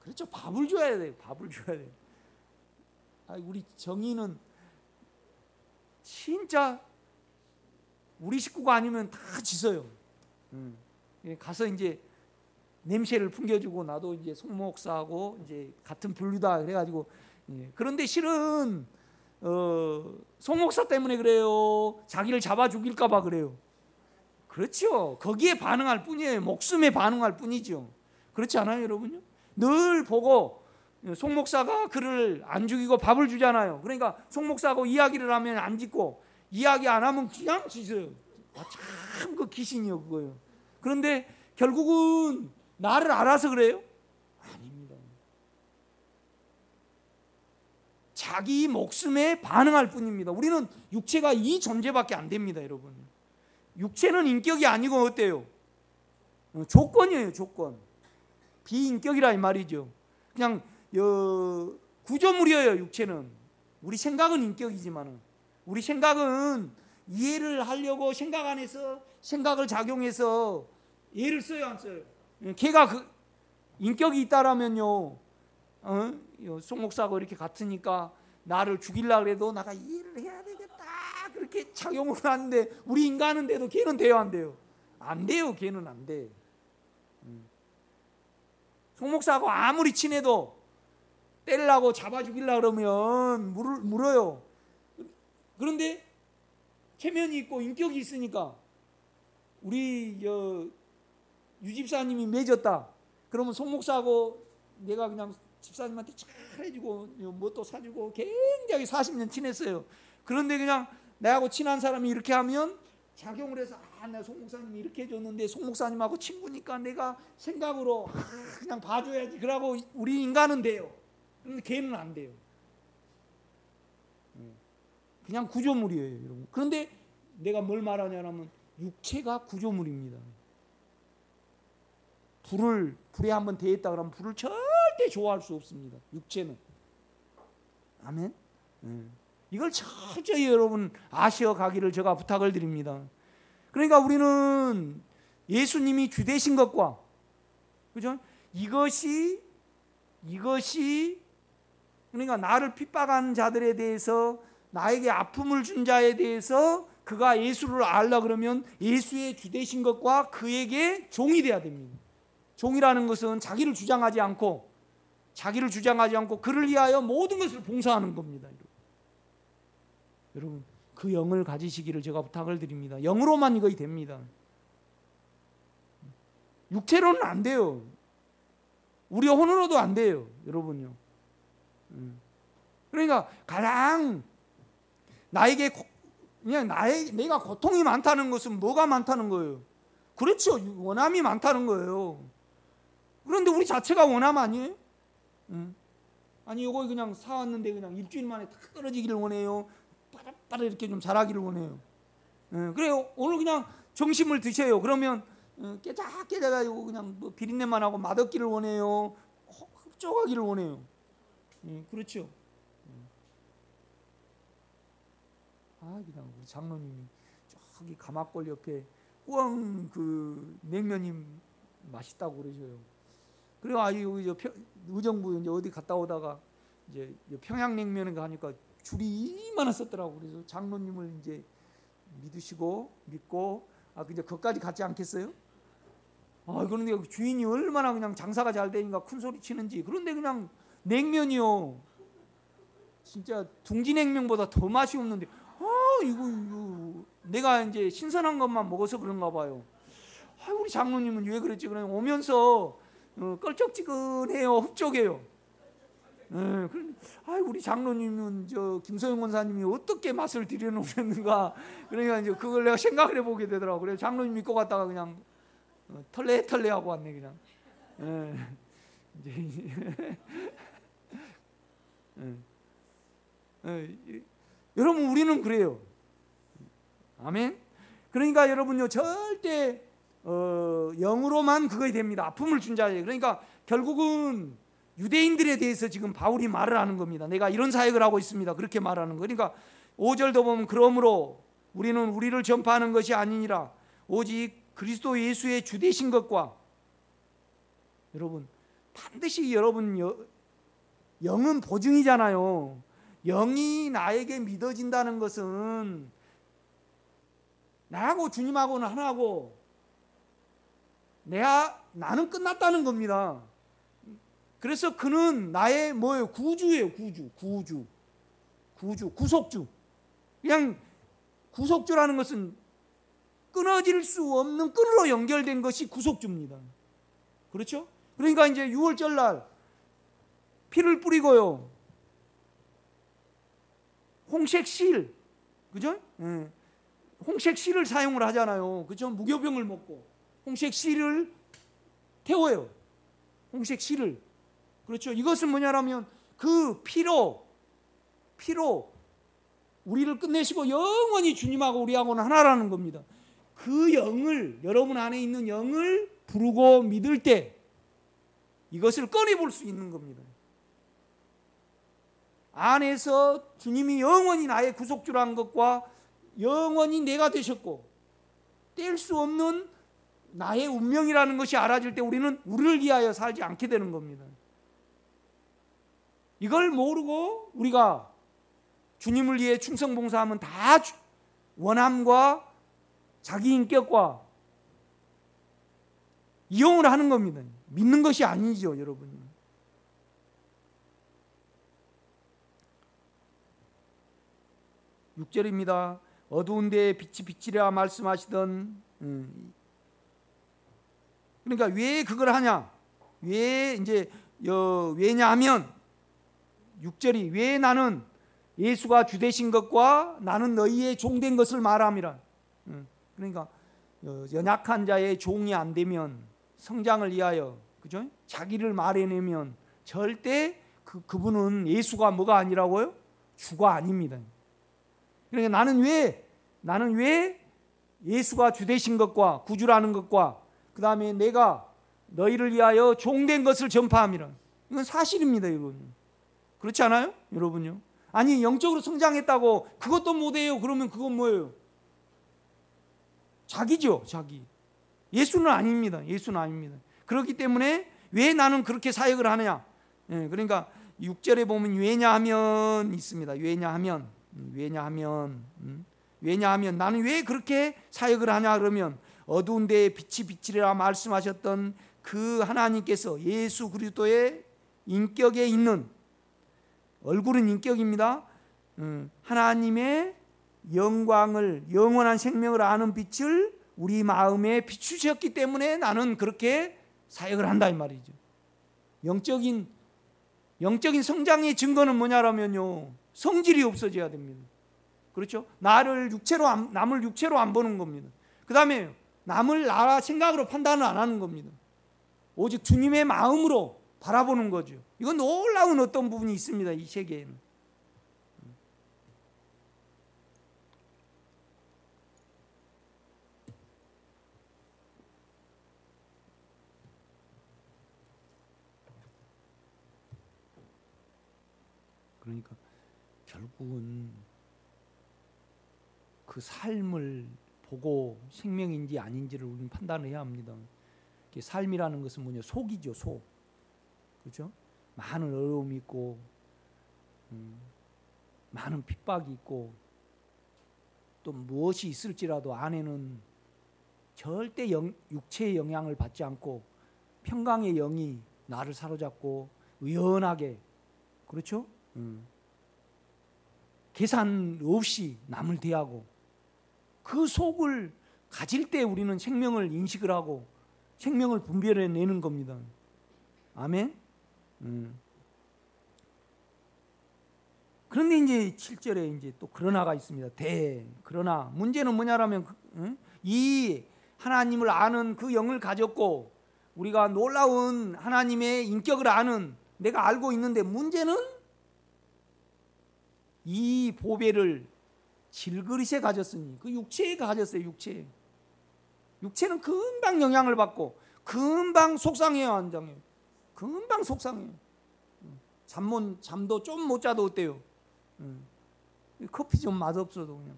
그렇죠. 밥을 줘야 돼요. 밥을 줘야 돼요. 우리 정의는 진짜 우리 식구가 아니면 다 짖어요. 가서 이제 냄새를 풍겨주고 나도 이제 송 목사하고 이제 같은 분류다 그래가지고 그런데 실은 송 목사 때문에 그래요. 자기를 잡아 죽일까봐 그래요. 그렇죠. 거기에 반응할 뿐이에요. 목숨에 반응할 뿐이죠. 그렇지 않아요, 여러분요? 늘 보고 송 목사가 그를 안 죽이고 밥을 주잖아요. 그러니까 송 목사하고 이야기를 하면 안 짖고 이야기 안 하면 그냥 짖어요. 참 그 귀신이요, 그거요. 그런데 결국은 나를 알아서 그래요? 아닙니다. 자기 목숨에 반응할 뿐입니다. 우리는 육체가 이 존재밖에 안 됩니다, 여러분. 육체는 인격이 아니고 어때요? 조건이에요, 조건. 비인격이라 이 말이죠. 그냥 구조물이에요, 육체는. 우리 생각은 인격이지만 우리 생각은 이해를 하려고 생각 안에서 생각을 작용해서 예를 써요, 안 써요? 걔가 그 인격이 있다라면요, 송 목사하고 이렇게 같으니까 나를 죽이려고 해도 나가 이해를 해야 되겠다 그렇게 작용을 하는데 우리 인간인데도 걔는 돼요, 안 돼요? 안 돼요. 걔는 안 돼. 송 목사하고 아무리 친해도 때리려고 잡아 죽이려고 그러면 물어요. 그런데 체면이 있고 인격이 있으니까 우리 유 집사님이 맺었다. 그러면 송 목사하고 내가 그냥 집사님한테 잘해주고 뭐 또 사주고 굉장히 40년 친했어요. 그런데 그냥 나하고 친한 사람이 이렇게 하면 작용을 해서 나 송 목사님이 이렇게 해줬는데 송 목사님하고 친구니까 내가 생각으로 그냥 봐줘야지. 그러고 우리 인간은 돼요. 그런데 걔는 안 돼요. 그냥 구조물이에요, 여러분. 그런데 내가 뭘 말하냐면 육체가 구조물입니다. 불에 한번 대했다 그러면 불을 절대 좋아할 수 없습니다. 육체는. 아멘. 이걸 철저히 여러분 아시어 가기를 제가 부탁을 드립니다. 그러니까 우리는 예수님이 주 되신 것과, 그죠? 이것이 그러니까 나를 핍박한 자들에 대해서, 나에게 아픔을 준 자에 대해서 그가 예수를 알라 그러면 예수의 주 되신 것과 그에게 종이 돼야 됩니다. 종이라는 것은 자기를 주장하지 않고 그를 위하여 모든 것을 봉사하는 겁니다. 여러분, 그 영을 가지시기를 제가 부탁을 드립니다. 영으로만 이것이 됩니다. 육체로는 안 돼요. 우리 혼으로도 안 돼요, 여러분요. 그러니까 가장 내가 고통이 많다는 것은 뭐가 많다는 거예요? 그렇죠, 원함이 많다는 거예요. 그런데 우리 자체가 원함 아니에요? 아니 이거 그냥 사왔는데 그냥 일주일 만에 다 떨어지기를 원해요. 빠르빠르 이렇게 좀 자라기를 원해요. 그래요. 오늘 그냥 점심을 드셔요. 그러면 깨작깨작가지고 그냥 뭐 비린내만 하고 맛없기를 원해요. 흡족하기를 원해요. 그렇죠. 그냥 우리 장로님이 저기 가마골 옆에 꽝 그 냉면이 맛있다고 그러셔요. 그리고 여기 의정부 이제 어디 갔다 오다가 이제 평양냉면에 가니까 줄이 이만한 썼더라고. 그래서 장로님을 이제 믿고 이제 그것까지 갖지 않겠어요? 그런데 주인이 얼마나 그냥 장사가 잘 되니까 큰 소리 치는지. 그런데 그냥 냉면이요, 진짜 둥지냉면보다 더 맛이 없는데 이거 내가 이제 신선한 것만 먹어서 그런가 봐요. 우리 장로님은 왜 그랬지? 그냥 오면서 껄쩍지근해요, 흡족해요. 우리 장로님은 저 김소영 원사님이 어떻게 맛을 들여놓으셨는가. 그러니까 이제 그걸 내가 생각을 해보게 되더라고. 그래서 장로님 믿고 갔다가 그냥 털레 하고 왔네 그냥. 여러분, 우리는 그래요. 아멘. 그러니까 여러분요, 절대 영으로만 그거야 됩니다. 아픔을 준 자예요. 그러니까 결국은 유대인들에 대해서 지금 바울이 말을 하는 겁니다. 내가 이런 사역을 하고 있습니다. 그렇게 말하는 거. 그러니까 5절도 보면 그러므로 우리는 우리를 전파하는 것이 아니니라 오직 그리스도 예수의 주 되신 것과, 여러분 반드시 여러분 영은 보증이잖아요. 영이 나에게 믿어진다는 것은 나하고 주님하고는 하나고 나는 끝났다는 겁니다. 그래서 그는 나의 뭐예요? 구주예요. 구속주. 그냥 구속주라는 것은 끊어질 수 없는 끈으로 연결된 것이 구속주입니다. 그렇죠? 그러니까 이제 6월절 날 피를 뿌리고요, 홍색실, 그죠? 홍색실을 사용을 하잖아요. 그죠? 무교병을 먹고 홍색실을 태워요. 홍색실을. 그렇죠? 이것은 뭐냐면 그 피로 우리를 끝내시고 영원히 주님하고 우리하고는 하나라는 겁니다. 그 영을, 여러분 안에 있는 영을 부르고 믿을 때 이것을 꺼내볼 수 있는 겁니다. 안에서 주님이 영원히 나의 구속주라는 것과 영원히 내가 되셨고 뗄 수 없는 나의 운명이라는 것이 알아질 때 우리는 우리를 위하여 살지 않게 되는 겁니다. 이걸 모르고 우리가 주님을 위해 충성봉사하면 다 원함과 자기 인격과 이용을 하는 겁니다. 믿는 것이 아니죠, 여러분. 6절입니다. 어두운 데에 빛이 비치랴 말씀하시던, 그러니까 왜 그걸 하냐? 왜냐하면 6절이 왜 나는 예수가 주 되신 것과 나는 너희의 종된 것을 말함이라. 그러니까 연약한 자의 종이 안 되면, 성장을 위하여, 그죠? 자기를 말해내면 절대 그분은 예수가 뭐가 아니라고요? 주가 아닙니다. 그러니까 나는 왜 예수가 주 되신 것과 구주라는 것과 그 다음에 내가 너희를 위하여 종된 것을 전파함이라. 이건 사실입니다, 여러분. 그렇지 않아요? 여러분요? 아니, 영적으로 성장했다고 그것도 못해요. 그러면 그건 뭐예요? 자기죠, 자기. 예수는 아닙니다. 예수는 아닙니다. 그렇기 때문에 왜 나는 그렇게 사역을 하느냐? 그러니까 6절에 보면 왜냐하면 있습니다. 왜냐하면 나는 왜 그렇게 사역을 하냐 그러면 어두운 데에 빛이 비치리라 말씀하셨던 그 하나님께서 예수 그리스도의 인격에 있는, 얼굴은 인격입니다. 하나님의 영광을, 영원한 생명을 아는 빛을 우리 마음에 비추셨기 때문에 나는 그렇게 사역을 한다 이 말이죠. 영적인 성장의 증거는 뭐냐라면요, 성질이 없어져야 됩니다. 그렇죠? 남을 육체로 안 보는 겁니다. 그 다음에 남을 나 생각으로 판단을 안 하는 겁니다. 오직 주님의 마음으로 바라보는 거죠. 이건 놀라운 어떤 부분이 있습니다, 이 세계에는. 그러니까 결국은 그 삶을 보고 생명인지 아닌지를 우리는 판단을 해야 합니다. 삶이라는 것은 뭐냐? 속이죠, 속. 그렇죠? 많은 어려움이 있고, 많은 핍박이 있고, 또 무엇이 있을지라도 안에는 절대 육체의 영향을 받지 않고 평강의 영이 나를 사로잡고 의연하게, 그렇죠? 계산 없이 남을 대하고, 그 속을 가질 때 우리는 생명을 인식을 하고 생명을 분별해내는 겁니다. 아멘. 그런데 이제 7절에 이제 또 그러나가 있습니다. 그러나 문제는 뭐냐라면 이 하나님을 아는 그 영을 가졌고 우리가 놀라운 하나님의 인격을 아는, 내가 알고 있는데 문제는 이 보배를 질그릇에 가졌으니, 그 육체에 가졌어요. 육체는 금방 영향을 받고 금방 속상해요, 안장해요. 금방 속상해요. 잠도 좀 못 자도 어때요? 커피 좀 맛없어도 그냥.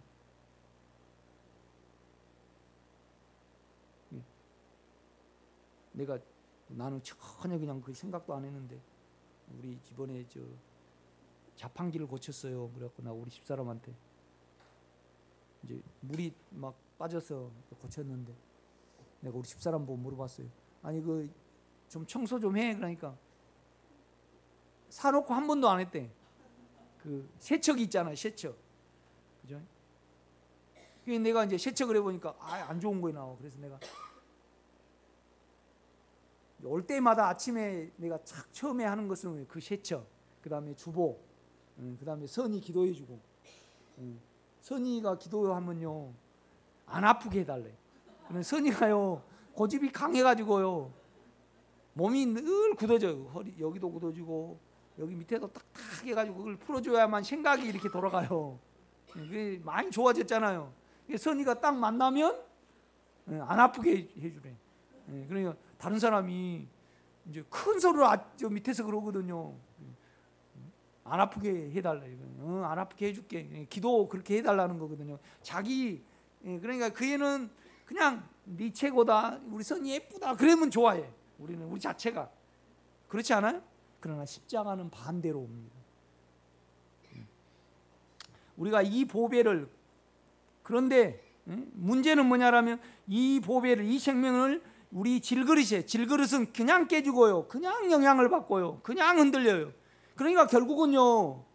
나는 전혀 그냥 그 생각도 안 했는데 우리 이번에 자판기를 고쳤어요. 그래갖고 나 우리 집사람한테 이제 물이 막 빠져서 고쳤는데 내가 우리 집사람 보고 물어봤어요. 아니 그 좀 청소 좀 해. 그러니까 사놓고 한 번도 안 했대. 그 세척이 있잖아, 세척. 그죠? 그래서 내가 이제 세척을 해보니까 안 좋은 거에 나와. 그래서 내가 올 때마다 아침에 내가 착 처음에 하는 것은 그 세척, 그 다음에 주보, 그 다음에 선이 기도해주고. 선이가 기도하면요 안 아프게 해달래. 선이가요 고집이 강해가지고요 몸이 늘 굳어져요. 허리 여기도 굳어지고 여기 밑에도 딱딱 해가지고 그걸 풀어줘야만 생각이 이렇게 돌아가요. 그게 많이 좋아졌잖아요. 선이가 딱 만나면 안 아프게 해주래. 그러니까 다른 사람이 이제 큰 소리로 저 밑에서 그러거든요. 안 아프게 해달래. 안 아프게 해줄게. 기도 그렇게 해달라는 거거든요. 그러니까 그 애는 그냥 네 최고다, 우리 선이 예쁘다 그러면 좋아해. 우리 자체가 그렇지 않아요? 그러나 십자가는 반대로 옵니다. 우리가 이 보배를, 그런데 문제는 뭐냐라면 이 보배를, 이 생명을 우리 질그릇은 그냥 깨지고요, 그냥 영향을 받고요, 그냥 흔들려요. 그러니까 결국은요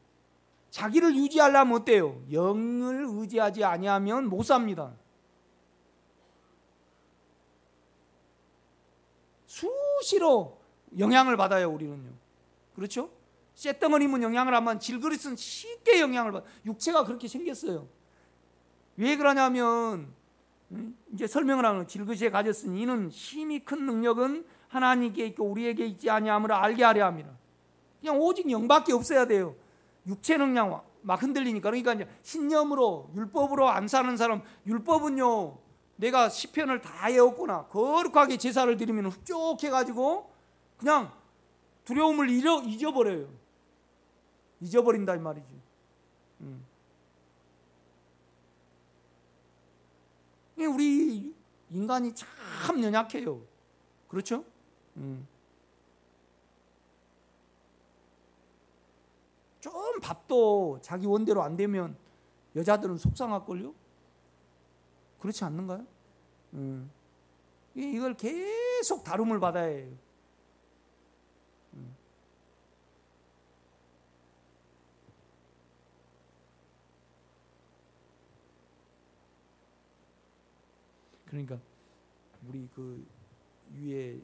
자기를 유지하려면 어때요? 영을 의지하지 아니하면 못 삽니다. 수시로 영향을 받아요, 우리는요. 그렇죠? 쇳덩어리면 영향을 하면 질그릇은 쉽게 영향을 받아요. 육체가 그렇게 생겼어요. 왜 그러냐면 이제 설명을 하는 질그시에 가졌으니 이는 심히 큰 능력은 하나님께 있고 우리에게 있지 아니함을 알게 하려 함이라. 그냥 오직 영밖에 없어야 돼요. 육체는 그냥 막 흔들리니까. 그러니까 이제 신념으로 율법으로 안 사는 사람, 율법은요 내가 시편을 다 외웠구나 거룩하게 제사를 드리면 흡족해가지고 그냥 두려움을 잊어버려요. 잊어버린다 이 말이지. 우리 인간이 참 연약해요. 그렇죠? 좀 밥도 자기 원대로 안 되면 여자들은 속상할걸요? 그렇지 않는가요? 이걸 계속 다룸을 받아야 해요. 그러니까 우리 그 위에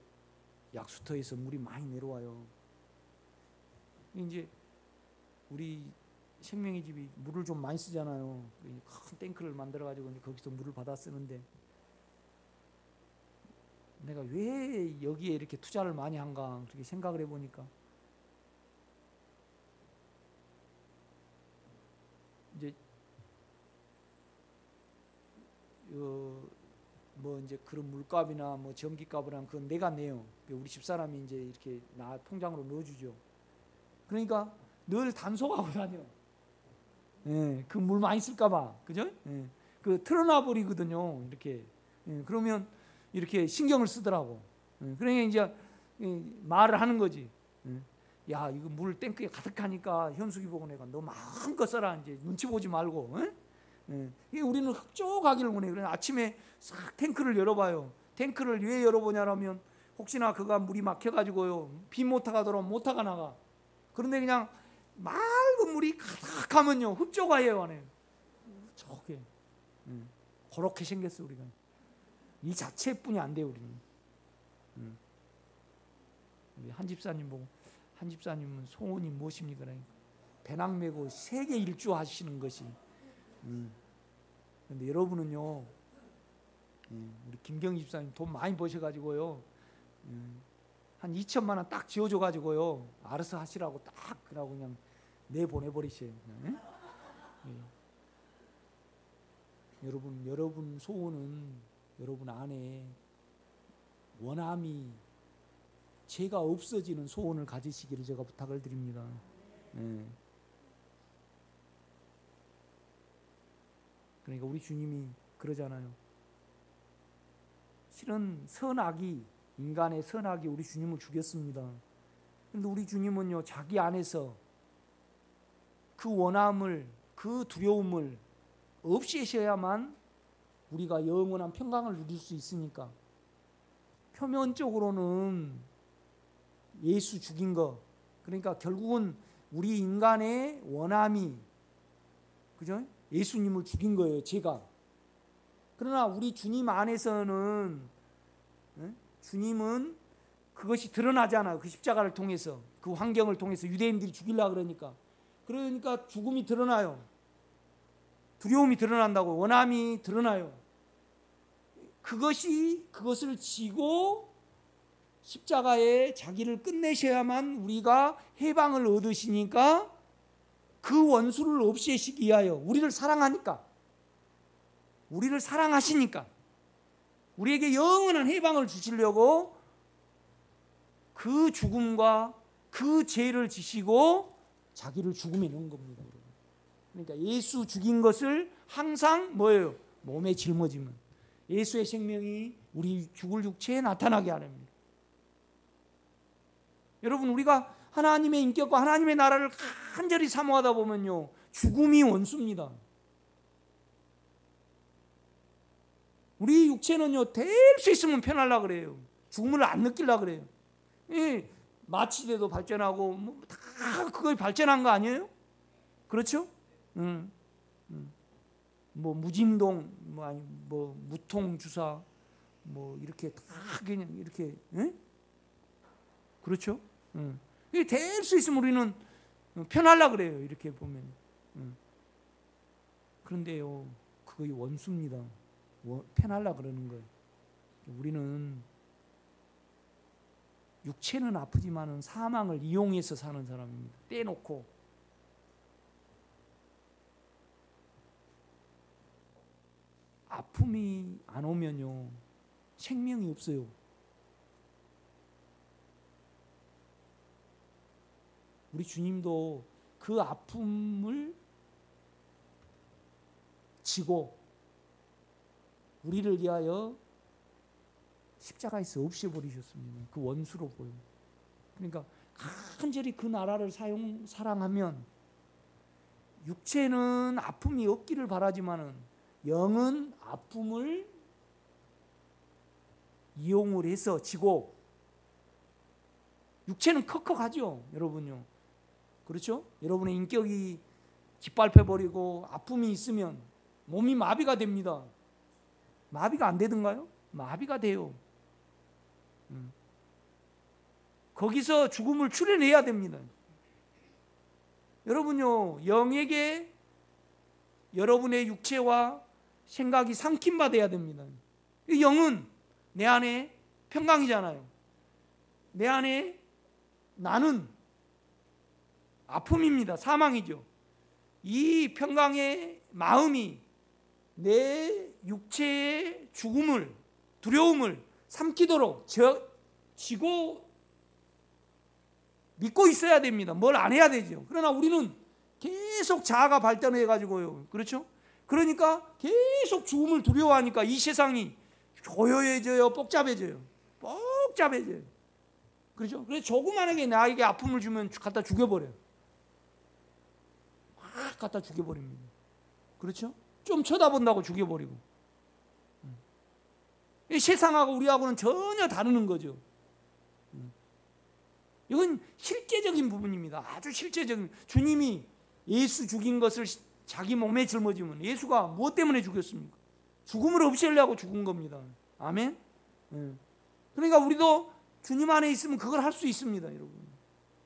약수터에서 물이 많이 내려와요. 이제 우리 생명의 집이 물을 좀 많이 쓰잖아요. 큰 탱크를 만들어 가지고 거기서 물을 받아 쓰는데 내가 왜 여기에 이렇게 투자를 많이 한가 그렇게 생각을 해보니까 이제 뭐 이제 그런 물값이나 뭐 전기값을 한 그건 내가 내요. 우리 집사람이 이제 이렇게 나 통장으로 넣어주죠. 그러니까 늘 단속하고 다녀. 예, 그 물 많이 쓸까봐, 그죠? 예, 그 틀어놔 버리거든요. 이렇게. 예, 그러면 이렇게 신경을 쓰더라고. 예, 그러니까 이제 말을 하는 거지. 예, 야, 이거 물 탱크에 가득하니까 현숙이 보고 내가 너 마음껏 써라. 이제 눈치 보지 말고. 예? 예, 우리는 흡족하기를 원해. 그래서 아침에 싹 탱크를 열어봐요. 탱크를 왜 열어보냐면 혹시나 그가 물이 막혀가지고요 빈모터가 들어오면 모터가 나가. 그런데 그냥 맑은 물이 가득하면요 흡족하예요 안에. 저게 그렇게 생겼어 우리가. 이 자체뿐이 안 돼요 우리는. 우리 한 집사님 보고 한 집사님은 소원이 무엇입니까? 그러니까 배낭 메고 세계 일주 하시는 것이. 그런데 여러분은요, 우리 김경희 집사님 돈 많이 버셔가지고요, 한 2천만 원 딱 지어줘가지고요, 알아서 하시라고 딱 그러고 그냥 내보내버리세요. 여러분 소원은 여러분 안에 원함이 죄가 없어지는 소원을 가지시기를 제가 부탁을 드립니다. 그러니까 우리 주님이 그러잖아요. 실은 선악이 인간의 선악이 우리 주님을 죽였습니다. 그런데 우리 주님은요 자기 안에서 그 원함을 그 두려움을 없애셔야만 우리가 영원한 평강을 누릴 수 있으니까. 표면적으로는 예수 죽인 거 그러니까 결국은 우리 인간의 원함이 그죠? 예수님을 죽인 거예요, 제가. 그러나 우리 주님 안에서는 주님은 그것이 드러나잖아요. 그 십자가를 통해서, 그 환경을 통해서 유대인들이 죽이려고 그러니까 죽음이 드러나요. 두려움이 드러난다고, 원함이 드러나요. 그것을 지고 십자가에 자기를 끝내셔야만 우리가 해방을 얻으시니까 그 원수를 없애시기 위하여 우리를 사랑하니까 우리를 사랑하시니까 우리에게 영원한 해방을 주시려고 그 죽음과 그 죄를 지시고 자기를 죽음에 넣은 겁니다. 그러니까 예수 죽인 것을 항상 뭐예요? 몸에 짊어지면 예수의 생명이 우리 죽을 육체에 나타나게 하랍니다. 여러분 우리가 하나님의 인격과 하나님의 나라를 간절히 사모하다 보면요 죽음이 원수입니다. 우리 육체는요 될 수 있으면 편하려고 그래요. 죽음을 안 느끼려고 그래요. 마취대도 발전하고 다 그걸 발전한 거 아니에요? 그렇죠? 뭐 무진동, 뭐 무통 주사, 뭐 이렇게 다 그냥 이렇게, 그렇죠? 이게 될 수 있으면 우리는 편하려고 그래요. 이렇게 보면. 그런데요, 그거의 원수입니다. 편하려 그러는 거예요. 우리는 육체는 아프지만은 사망을 이용해서 사는 사람입니다. 떼놓고. 아픔이 안 오면요, 생명이 없어요. 우리 주님도 그 아픔을 지고 우리를 위하여 십자가에서 없애버리셨습니다. 그 원수로 보여. 그러니까 간절히 그 나라를 사랑하면 육체는 아픔이 없기를 바라지만은 영은 아픔을 이용을 해서 지고, 육체는 컥컥하죠, 여러분요. 그렇죠? 여러분의 인격이 짓밟혀버리고 아픔이 있으면 몸이 마비가 됩니다. 마비가 안 되던가요? 마비가 돼요. 거기서 죽음을 추려내야 됩니다. 여러분요, 영에게 여러분의 육체와 생각이 삼킴받아야 됩니다. 이 영은 내 안에 평강이잖아요. 내 안에 나는 아픔입니다. 사망이죠. 이 평강의 마음이 내 육체의 죽음을, 두려움을 삼키도록 지고 믿고 있어야 됩니다. 뭘 안 해야 되죠. 그러나 우리는 계속 자아가 발전해 가지고요, 그렇죠? 그러니까 계속 죽음을 두려워하니까 이 세상이 고요해져요, 복잡해져요. 그렇죠? 그래서 조그만하게 나에게 아픔을 주면 갖다 죽여버려요. 막 갖다 죽여버립니다. 그렇죠? 좀 쳐다본다고 죽여버리고. 이 세상하고 우리하고는 전혀 다른 거죠. 이건 실제적인 부분입니다. 아주 실제적인. 주님이 예수 죽인 것을 자기 몸에 짊어지면 예수가 무엇 때문에 죽였습니까? 죽음을 없애려고 죽은 겁니다. 아멘. 그러니까 우리도 주님 안에 있으면 그걸 할 수 있습니다, 여러분.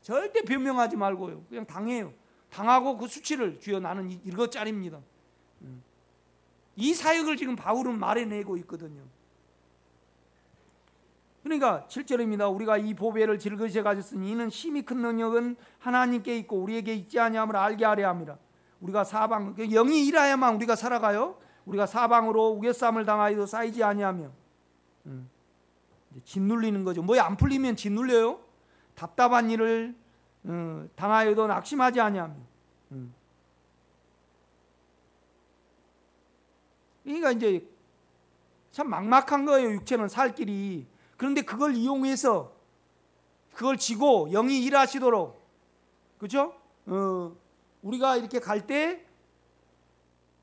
절대 변명하지 말고요, 그냥 당해요. 당하고 그 수치를, 주여 나는 이것짜리입니다. 이 사역을 지금 바울은 말해내고 있거든요. 그러니까 7절입니다. 우리가 이 보배를 질그릇에 가졌으니 이는 심히 큰 능력은 하나님께 있고 우리에게 있지 아니함을 알게 하려 함이라. 우리가 사방, 영이 일하야만 우리가 살아가요. 우리가 사방으로 우겨쌈을 당하여도 쌓이지 아니하며. 짓눌리는 거죠. 뭐에 안 풀리면 짓눌려요. 답답한 일을 당하여도 낙심하지 아니하며. 그러니까 이제 참 막막한 거예요, 육체는 살 길이. 그런데 그걸 이용해서 그걸 지고 영이 일하시도록, 그렇죠? 우리가 이렇게 갈 때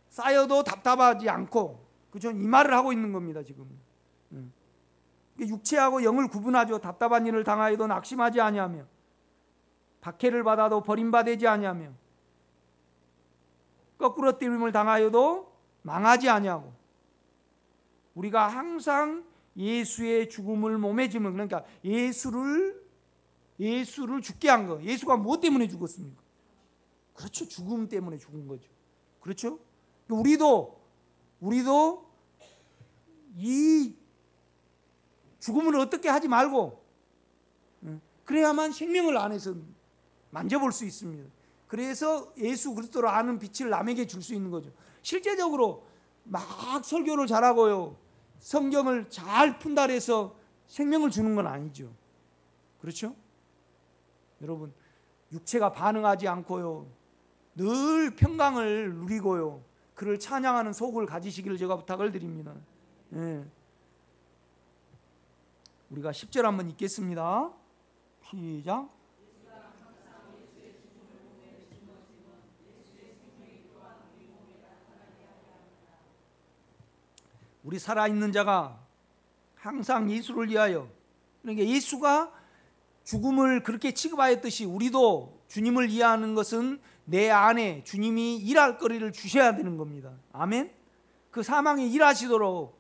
쌓여도 답답하지 않고, 그렇죠? 이 말을 하고 있는 겁니다, 지금. 육체하고 영을 구분하죠. 답답한 일을 당하여도 낙심하지 아니하며, 박해를 받아도 버림받지 아니하며, 거꾸로 뜨림을 당하여도 망하지 아니하고, 우리가 항상 예수의 죽음을 몸에 짊은, 그러니까 예수를 죽게 한 거. 예수가 무엇 때문에 죽었습니까? 그렇죠, 죽음 때문에 죽은 거죠. 그렇죠? 우리도 이 죽음을 어떻게 하지 말고, 그래야만 생명을 안에서 만져볼 수 있습니다. 그래서 예수 그리스도를 아는 빛을 남에게 줄 수 있는 거죠. 실제적으로 막 설교를 잘하고요, 성경을 잘 푼다해서 생명을 주는 건 아니죠. 그렇죠? 여러분, 육체가 반응하지 않고요, 늘 평강을 누리고요, 그를 찬양하는 속을 가지시기를 제가 부탁을 드립니다. 우리가 10절 한번 읽겠습니다. 시작. 우리 살아있는 자가 항상 예수를 위하여, 그러니까 예수가 죽음을 그렇게 취급하였듯이 우리도 주님을 이해하는 것은 내 안에 주님이 일할 거리를 주셔야 되는 겁니다. 아멘. 그 사망에 일하시도록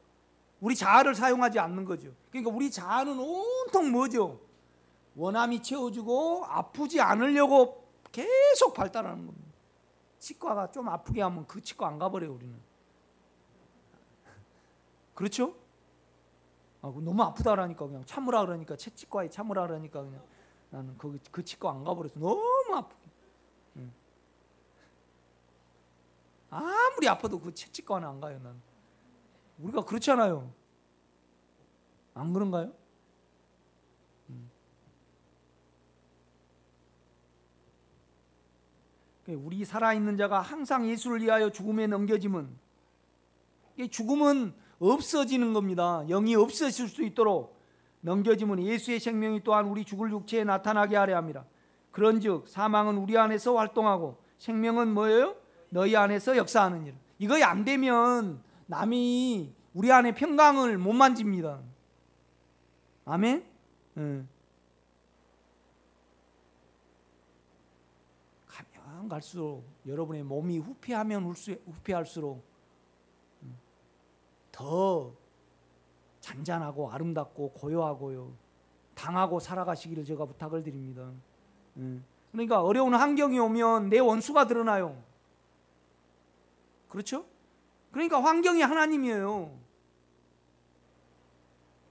우리 자아를 사용하지 않는 거죠. 그러니까 우리 자아는 온통 뭐죠? 원함이 채워주고 아프지 않으려고 계속 발달하는 겁니다. 치과가 좀 아프게 하면 그 치과 안 가버려요, 우리는. 그렇죠? 너무 아프다라니까 그냥 참으라 그러니까 채치과에 참으라 그러니까 그냥 나는 그 치과 안 가버렸어. 너무 아프. 아무리 아파도 그 채치과는 안 가요. 나는. 우리가 그렇잖아요. 안 그런가요? 우리 살아있는 자가 항상 예수를 위하여 죽음에 넘겨짐은, 죽음은 없어지는 겁니다. 영이 없어질 수 있도록 넘겨짐은 예수의 생명이 또한 우리 죽을 육체에 나타나게 하려 함이라. 그런즉 사망은 우리 안에서 활동하고 생명은 뭐예요? 너희 안에서 역사하느니라. 이거 안 되면 남이 우리 안에 평강을 못 만집니다. 아멘? 가면 갈수록 여러분의 몸이 후퇴하면 후퇴할수록 더 잔잔하고 아름답고 고요하고요, 당하고 살아가시기를 제가 부탁을 드립니다. 그러니까 어려운 환경이 오면 내 원수가 드러나요. 그렇죠? 그러니까 환경이 하나님이에요.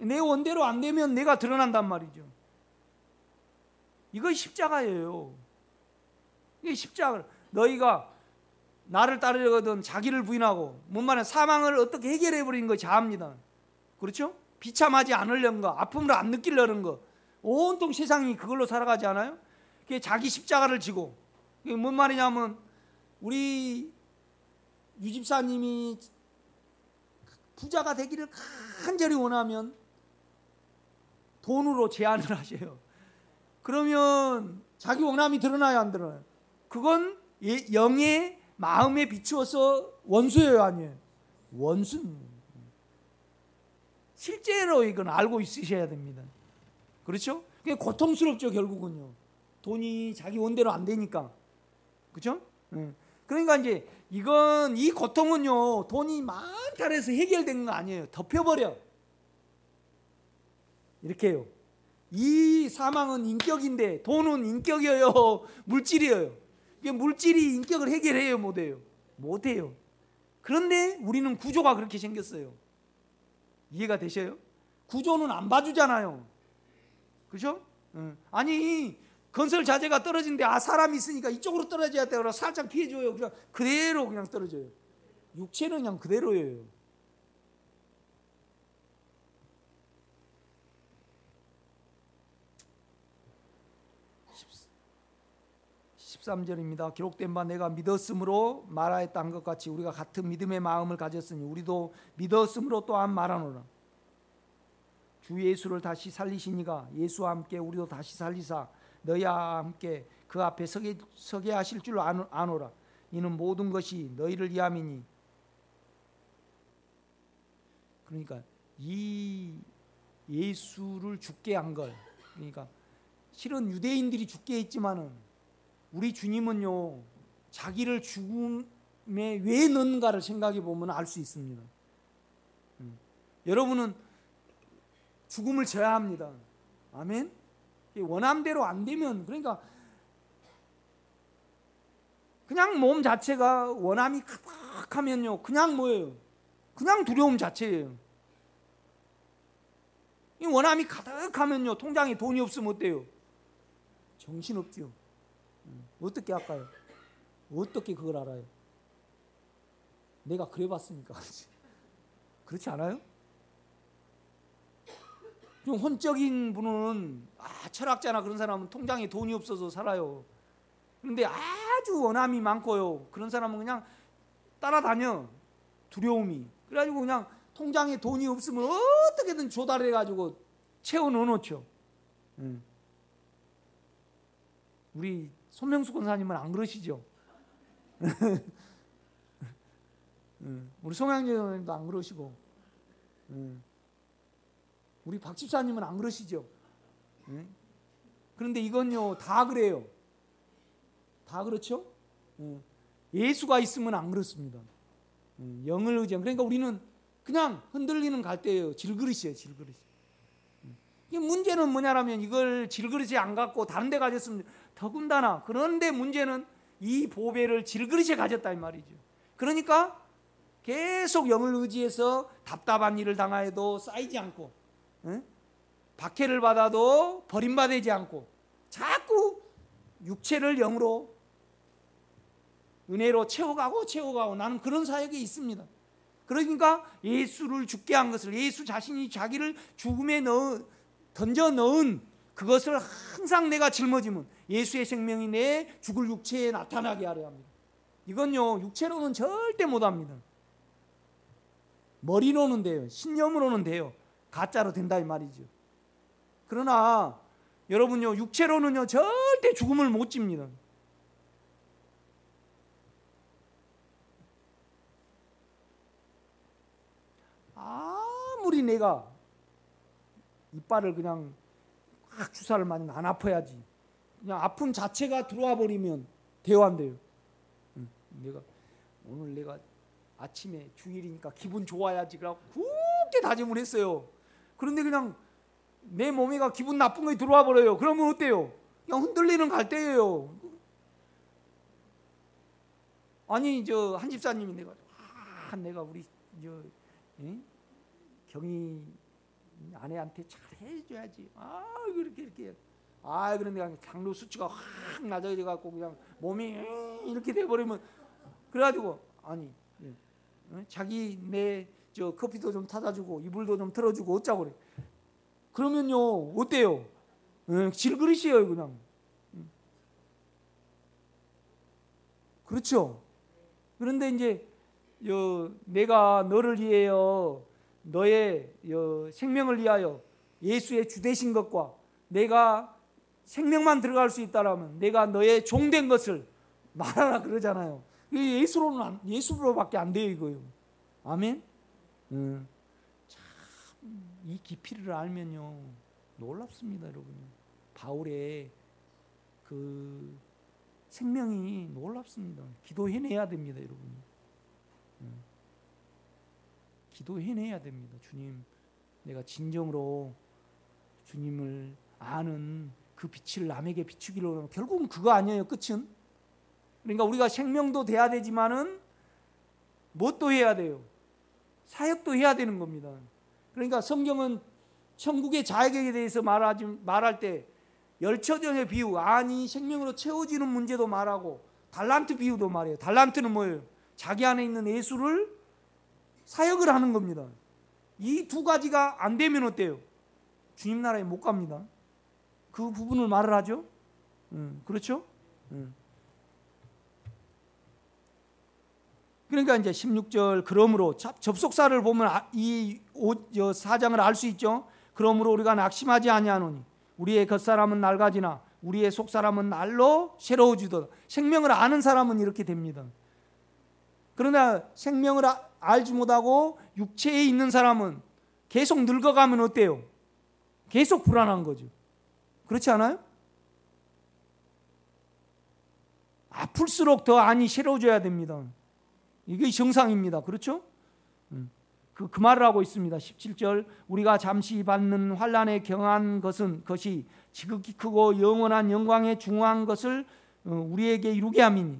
내 원대로 안 되면 내가 드러난단 말이죠. 이거 십자가예요. 이게 십자가. 너희가 나를 따르려거든 자기를 부인하고, 뭔 말이야, 사망을 어떻게 해결해 버리는 거 자합니다. 그렇죠? 비참하지 않으려는 거, 아픔을 안 느끼려는 거, 온통 세상이 그걸로 살아가지 않아요? 그게 자기 십자가를 지고. 이게 뭔 말이냐면, 우리 유 집사님이 부자가 되기를 간절히 원하면 돈으로 제한을 하셔요. 그러면 자기 원함이 드러나요, 안 드러나요? 그건 영의 마음에 비추어서 원수예요, 아니에요? 원수는 실제로 이건 알고 있으셔야 됩니다. 그렇죠? 그게 고통스럽죠, 결국은요. 돈이 자기 원대로 안 되니까. 그렇죠? 그러니까 이제 이 고통은요, 돈이 많다 해서 해결된 거 아니에요. 덮여버려. 이렇게 해요. 이 사망은 인격인데 돈은 인격이에요, 물질이에요. 이게 물질이 인격을 해결해요, 못해요? 못해요. 그런데 우리는 구조가 그렇게 생겼어요. 이해가 되셔요? 구조는 안 봐주잖아요. 그죠? 아니, 건설 자재가 떨어진데 사람이 있으니까 이쪽으로 떨어져야 돼요. 살짝 피해줘요. 그냥 그대로 그냥 떨어져요. 육체는 그냥 그대로예요. 13절입니다. 기록된 바 내가 믿었으므로 말하였다 한 것 같이 우리가 같은 믿음의 마음을 가졌으니 우리도 믿었으므로 또한 말하노라. 주 예수를 다시 살리시니가 예수와 함께 우리도 다시 살리사 너희와 함께 그 앞에 서게 하실 줄 아노라. 이는 모든 것이 너희를 위함이니. 그러니까 이 예수를 죽게 한 걸, 그러니까 실은 유대인들이 죽게 했지만은 우리 주님은요, 자기를 죽음에 왜 넣는가를 생각해 보면 알 수 있습니다. 여러분은 죽음을 져야 합니다. 아멘? 원함대로 안 되면, 그러니까 그냥 몸 자체가 원함이 가득하면요, 그냥 뭐예요? 그냥 두려움 자체예요. 이 원함이 가득하면요, 통장에 돈이 없으면 어때요? 정신없지요. 어떻게 할까요? 어떻게 그걸 알아요? 내가 그래봤으니까. 그렇지 않아요? 좀 혼적인 분은, 철학자나 그런 사람은 통장에 돈이 없어서 살아요. 그런데 아주 원함이 많고요, 그런 사람은 그냥 따라다녀, 두려움이. 그래가지고 그냥 통장에 돈이 없으면 어떻게든 조달해가지고 채워 넣어놓죠. 우리 손명수 권사님은 안 그러시죠? 우리 송양재님도 안 그러시고, 우리 박 집사님은 안 그러시죠? 그런데 이건요, 다 그래요. 다 그렇죠? 예수가 있으면 안 그렇습니다. 영을 의지한. 그러니까 우리는 그냥 흔들리는 갈대예요. 질그릇이에요, 질그릇. 이 문제는 뭐냐라면, 이걸 질그릇에 안 갖고 다른 데 가졌으면 더군다나. 그런데 문제는 이 보배를 질그릇에 가졌다 이 말이죠. 그러니까 계속 영을 의지해서 답답한 일을 당하여도 쌓이지 않고, 박해를 받아도 버림받지 않고 자꾸 육체를 영으로 은혜로 채워가고 나는 그런 사역이 있습니다. 그러니까 예수를 죽게 한 것을, 예수 자신이 자기를 죽음에 던져 넣은 그것을 항상 내가 짊어지면 예수의 생명이 내 죽을 육체에 나타나게 하려 합니다. 이건요 육체로는 절대 못합니다. 머리로는 돼요. 신념으로는 돼요. 가짜로 된다 이 말이죠. 그러나 여러분요 육체로는요 절대 죽음을 못 집니다. 아무리 내가 이빨을 그냥 확 주사를 맞으면 안 아파야지, 그냥 아픔 자체가 들어와 버리면 돼요 안 돼요? 오늘 내가 아침에 주일이니까 기분 좋아야지 그러고 굳게 다짐을 했어요. 그런데 그냥 내 몸에가 기분 나쁜 게 들어와 버려요. 그러면 어때요? 그냥 흔들리는 갈대예요. 아니 저 한 집사님이 내가 우리 경희 아내한테 잘 해줘야지. 이렇게. 그런데 그냥 당뇨 수치가 확 낮아져 갖고 그냥 몸이 이렇게 돼 버리면, 그래가지고 아니 자기 내 저 커피도 좀 타다 주고 이불도 좀 틀어주고 어쩌고 그래. 그러면요 어때요? 질그릇이에요 그냥. 그렇죠. 그런데 이제 내가 너를 위하여 너의 생명을 위하여 예수의 주 되신 것과 내가 생명만 들어갈 수 있다라면 내가 너의 종된 것을 말하라 그러잖아요. 예수로밖에 안 돼요 이거요. 아멘. 참 이 깊이를 알면요 놀랍습니다 여러분. 바울의 그 생명이 놀랍습니다. 기도해내야 됩니다 여러분. 기도해내야 됩니다. 주님, 내가 진정으로 주님을 아는 그 빛을 남에게 비추기로 하면 결국은 그거 아니에요 끝은. 그러니까 우리가 생명도 돼야 되지만은 뭣도 해야 돼요? 사역도 해야 되는 겁니다. 그러니까 성경은 천국의 자격에 대해서 말할 때 열처전의 비유, 아니 생명으로 채워지는 문제도 말하고 달란트 비유도 말해요. 달란트는 뭐예요? 자기 안에 있는 예수를 사역을 하는 겁니다. 이 두 가지가 안 되면 어때요? 주님 나라에 못 갑니다. 그 부분을 말을 하죠. 그렇죠? 그러니까 이제 16절 그러므로 접속사를 보면 이 4장을 알 수 있죠. 그러므로 우리가 낙심하지 아니하노니 우리의 겉사람은 낡아지나 우리의 속사람은 날로 새로워지도다. 생명을 아는 사람은 이렇게 됩니다. 그러나 생명을 알지 못하고 육체에 있는 사람은 계속 늙어가면 어때요? 계속 불안한 거죠. 그렇지 않아요? 아플수록 더 안이 새로워져야 됩니다. 이게 정상입니다. 그렇죠? 그 말을 하고 있습니다. 17절 우리가 잠시 받는 환난에 경한 것이 지극히 크고 영원한 영광에 중요한 것을 우리에게 이루게 함이니.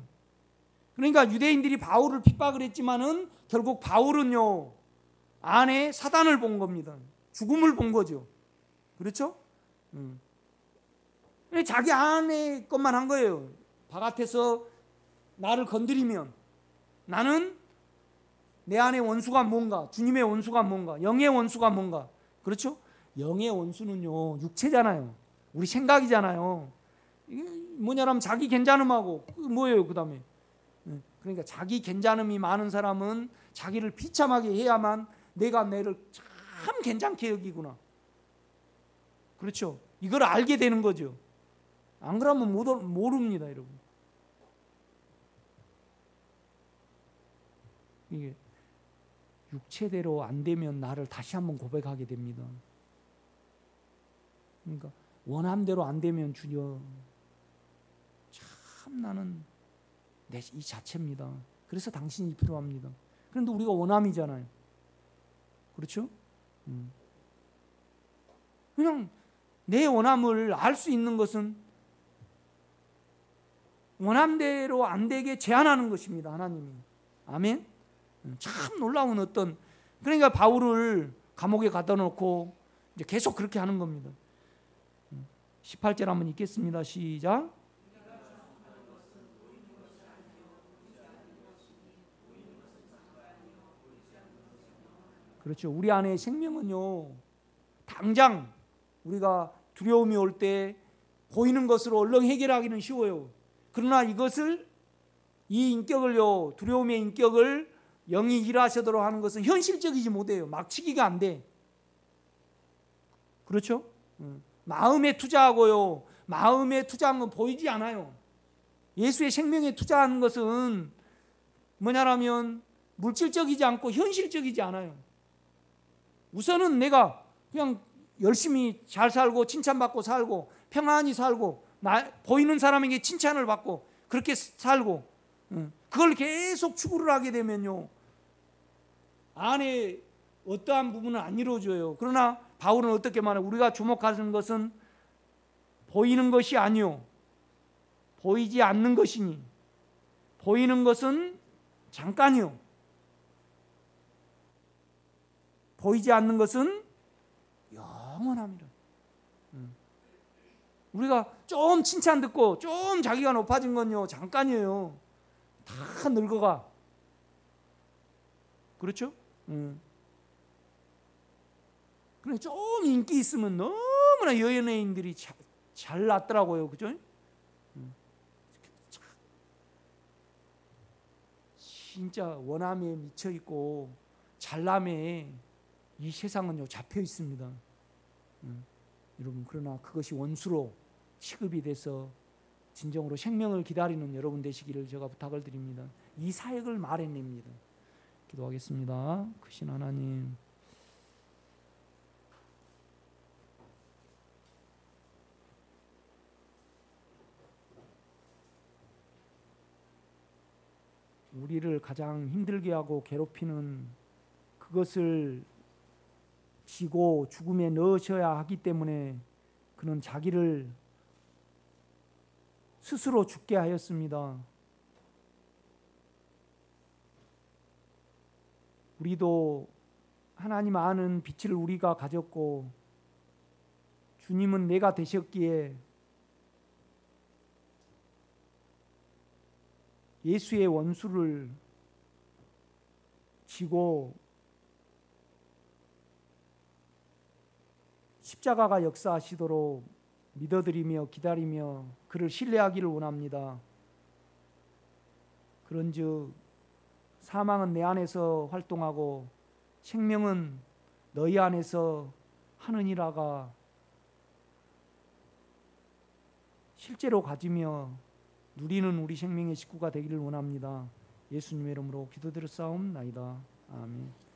그러니까 유대인들이 바울을 핍박을 했지만은 결국 바울은요 안에 사단을 본 겁니다. 죽음을 본 거죠. 그렇죠? 자기 안에 것만 한 거예요. 바깥에서 나를 건드리면 나는 내 안의 원수가 뭔가, 주님의 원수가 뭔가, 영의 원수가 뭔가. 그렇죠? 영의 원수는요 육체잖아요. 우리 생각이잖아요. 이게 뭐냐면 자기 괜찮음하고 뭐예요 그 다음에. 그러니까 자기 괜찮음이 많은 사람은 자기를 비참하게 해야만 내가 내를 참 괜찮게 여기구나. 그렇죠? 이걸 알게 되는 거죠. 안 그러면 모릅니다 여러분. 이게 육체대로 안 되면 나를 다시 한번 고백하게 됩니다. 그러니까 원함대로 안 되면 주여 참 나는 내 이 자체입니다. 그래서 당신이 필요합니다. 그런데 우리가 원함이잖아요. 그렇죠? 그냥 내 원함을 알 수 있는 것은 원함대로 안 되게 제한하는 것입니다. 하나님이. 아멘. 참 놀라운 어떤, 그러니까 바울을 감옥에 갖다 놓고 이제 계속 그렇게 하는 겁니다. 18절 한번 읽겠습니다. 시작. 그렇죠. 우리 안에 생명은요, 당장 우리가 두려움이 올 때 보이는 것으로 얼른 해결하기는 쉬워요. 그러나 이것을, 이 인격을요, 두려움의 인격을 영이 일하시도록 하는 것은 현실적이지 못해요. 막치기가 안 돼. 그렇죠? 마음에 투자하고요, 마음에 투자한 건 보이지 않아요. 예수의 생명에 투자하는 것은 뭐냐라면 물질적이지 않고 현실적이지 않아요. 우선은 내가 그냥 열심히 잘 살고 칭찬받고 살고 평안히 살고 보이는 사람에게 칭찬을 받고 그렇게 살고, 그걸 계속 추구를 하게 되면요, 안에 어떠한 부분은 안 이루어져요. 그러나 바울은 어떻게 말해요? 우리가 주목하는 것은 보이는 것이 아니요, 보이지 않는 것이니, 보이는 것은 잠깐이요, 보이지 않는 것은 영원합니다. 우리가 좀 칭찬 듣고 좀 자기가 높아진 건요, 잠깐이에요. 다 늙어가. 그렇죠? 그런데 좀 인기 있으면 너무나 연예인들이 잘났더라고요. 그죠? 진짜 원함에 미쳐 있고 잘남에 이 세상은요 잡혀 있습니다. 여러분, 그러나 그것이 원수로 취급이 돼서 진정으로 생명을 기다리는 여러분 되시기를 제가 부탁을 드립니다. 이 사역을 말해냅니다. 기도하겠습니다. 크신 하나님, 우리를 가장 힘들게 하고 괴롭히는 그것을 지고 죽음에 넣으셔야 하기 때문에 그는 자기를 스스로 죽게 하였습니다. 우리도 하나님 아는 빛을 우리가 가졌고 주님은 내가 되셨기에 예수의 원수를 지고 십자가가 역사하시도록 믿어드리며 기다리며 그를 신뢰하기를 원합니다. 그런즉 사망은 내 안에서 활동하고 생명은 너희 안에서 하느니라가 실제로 가지며 누리는 우리 생명의 식구가 되기를 원합니다. 예수님의 이름으로 기도드렸사옵나이다. 아멘.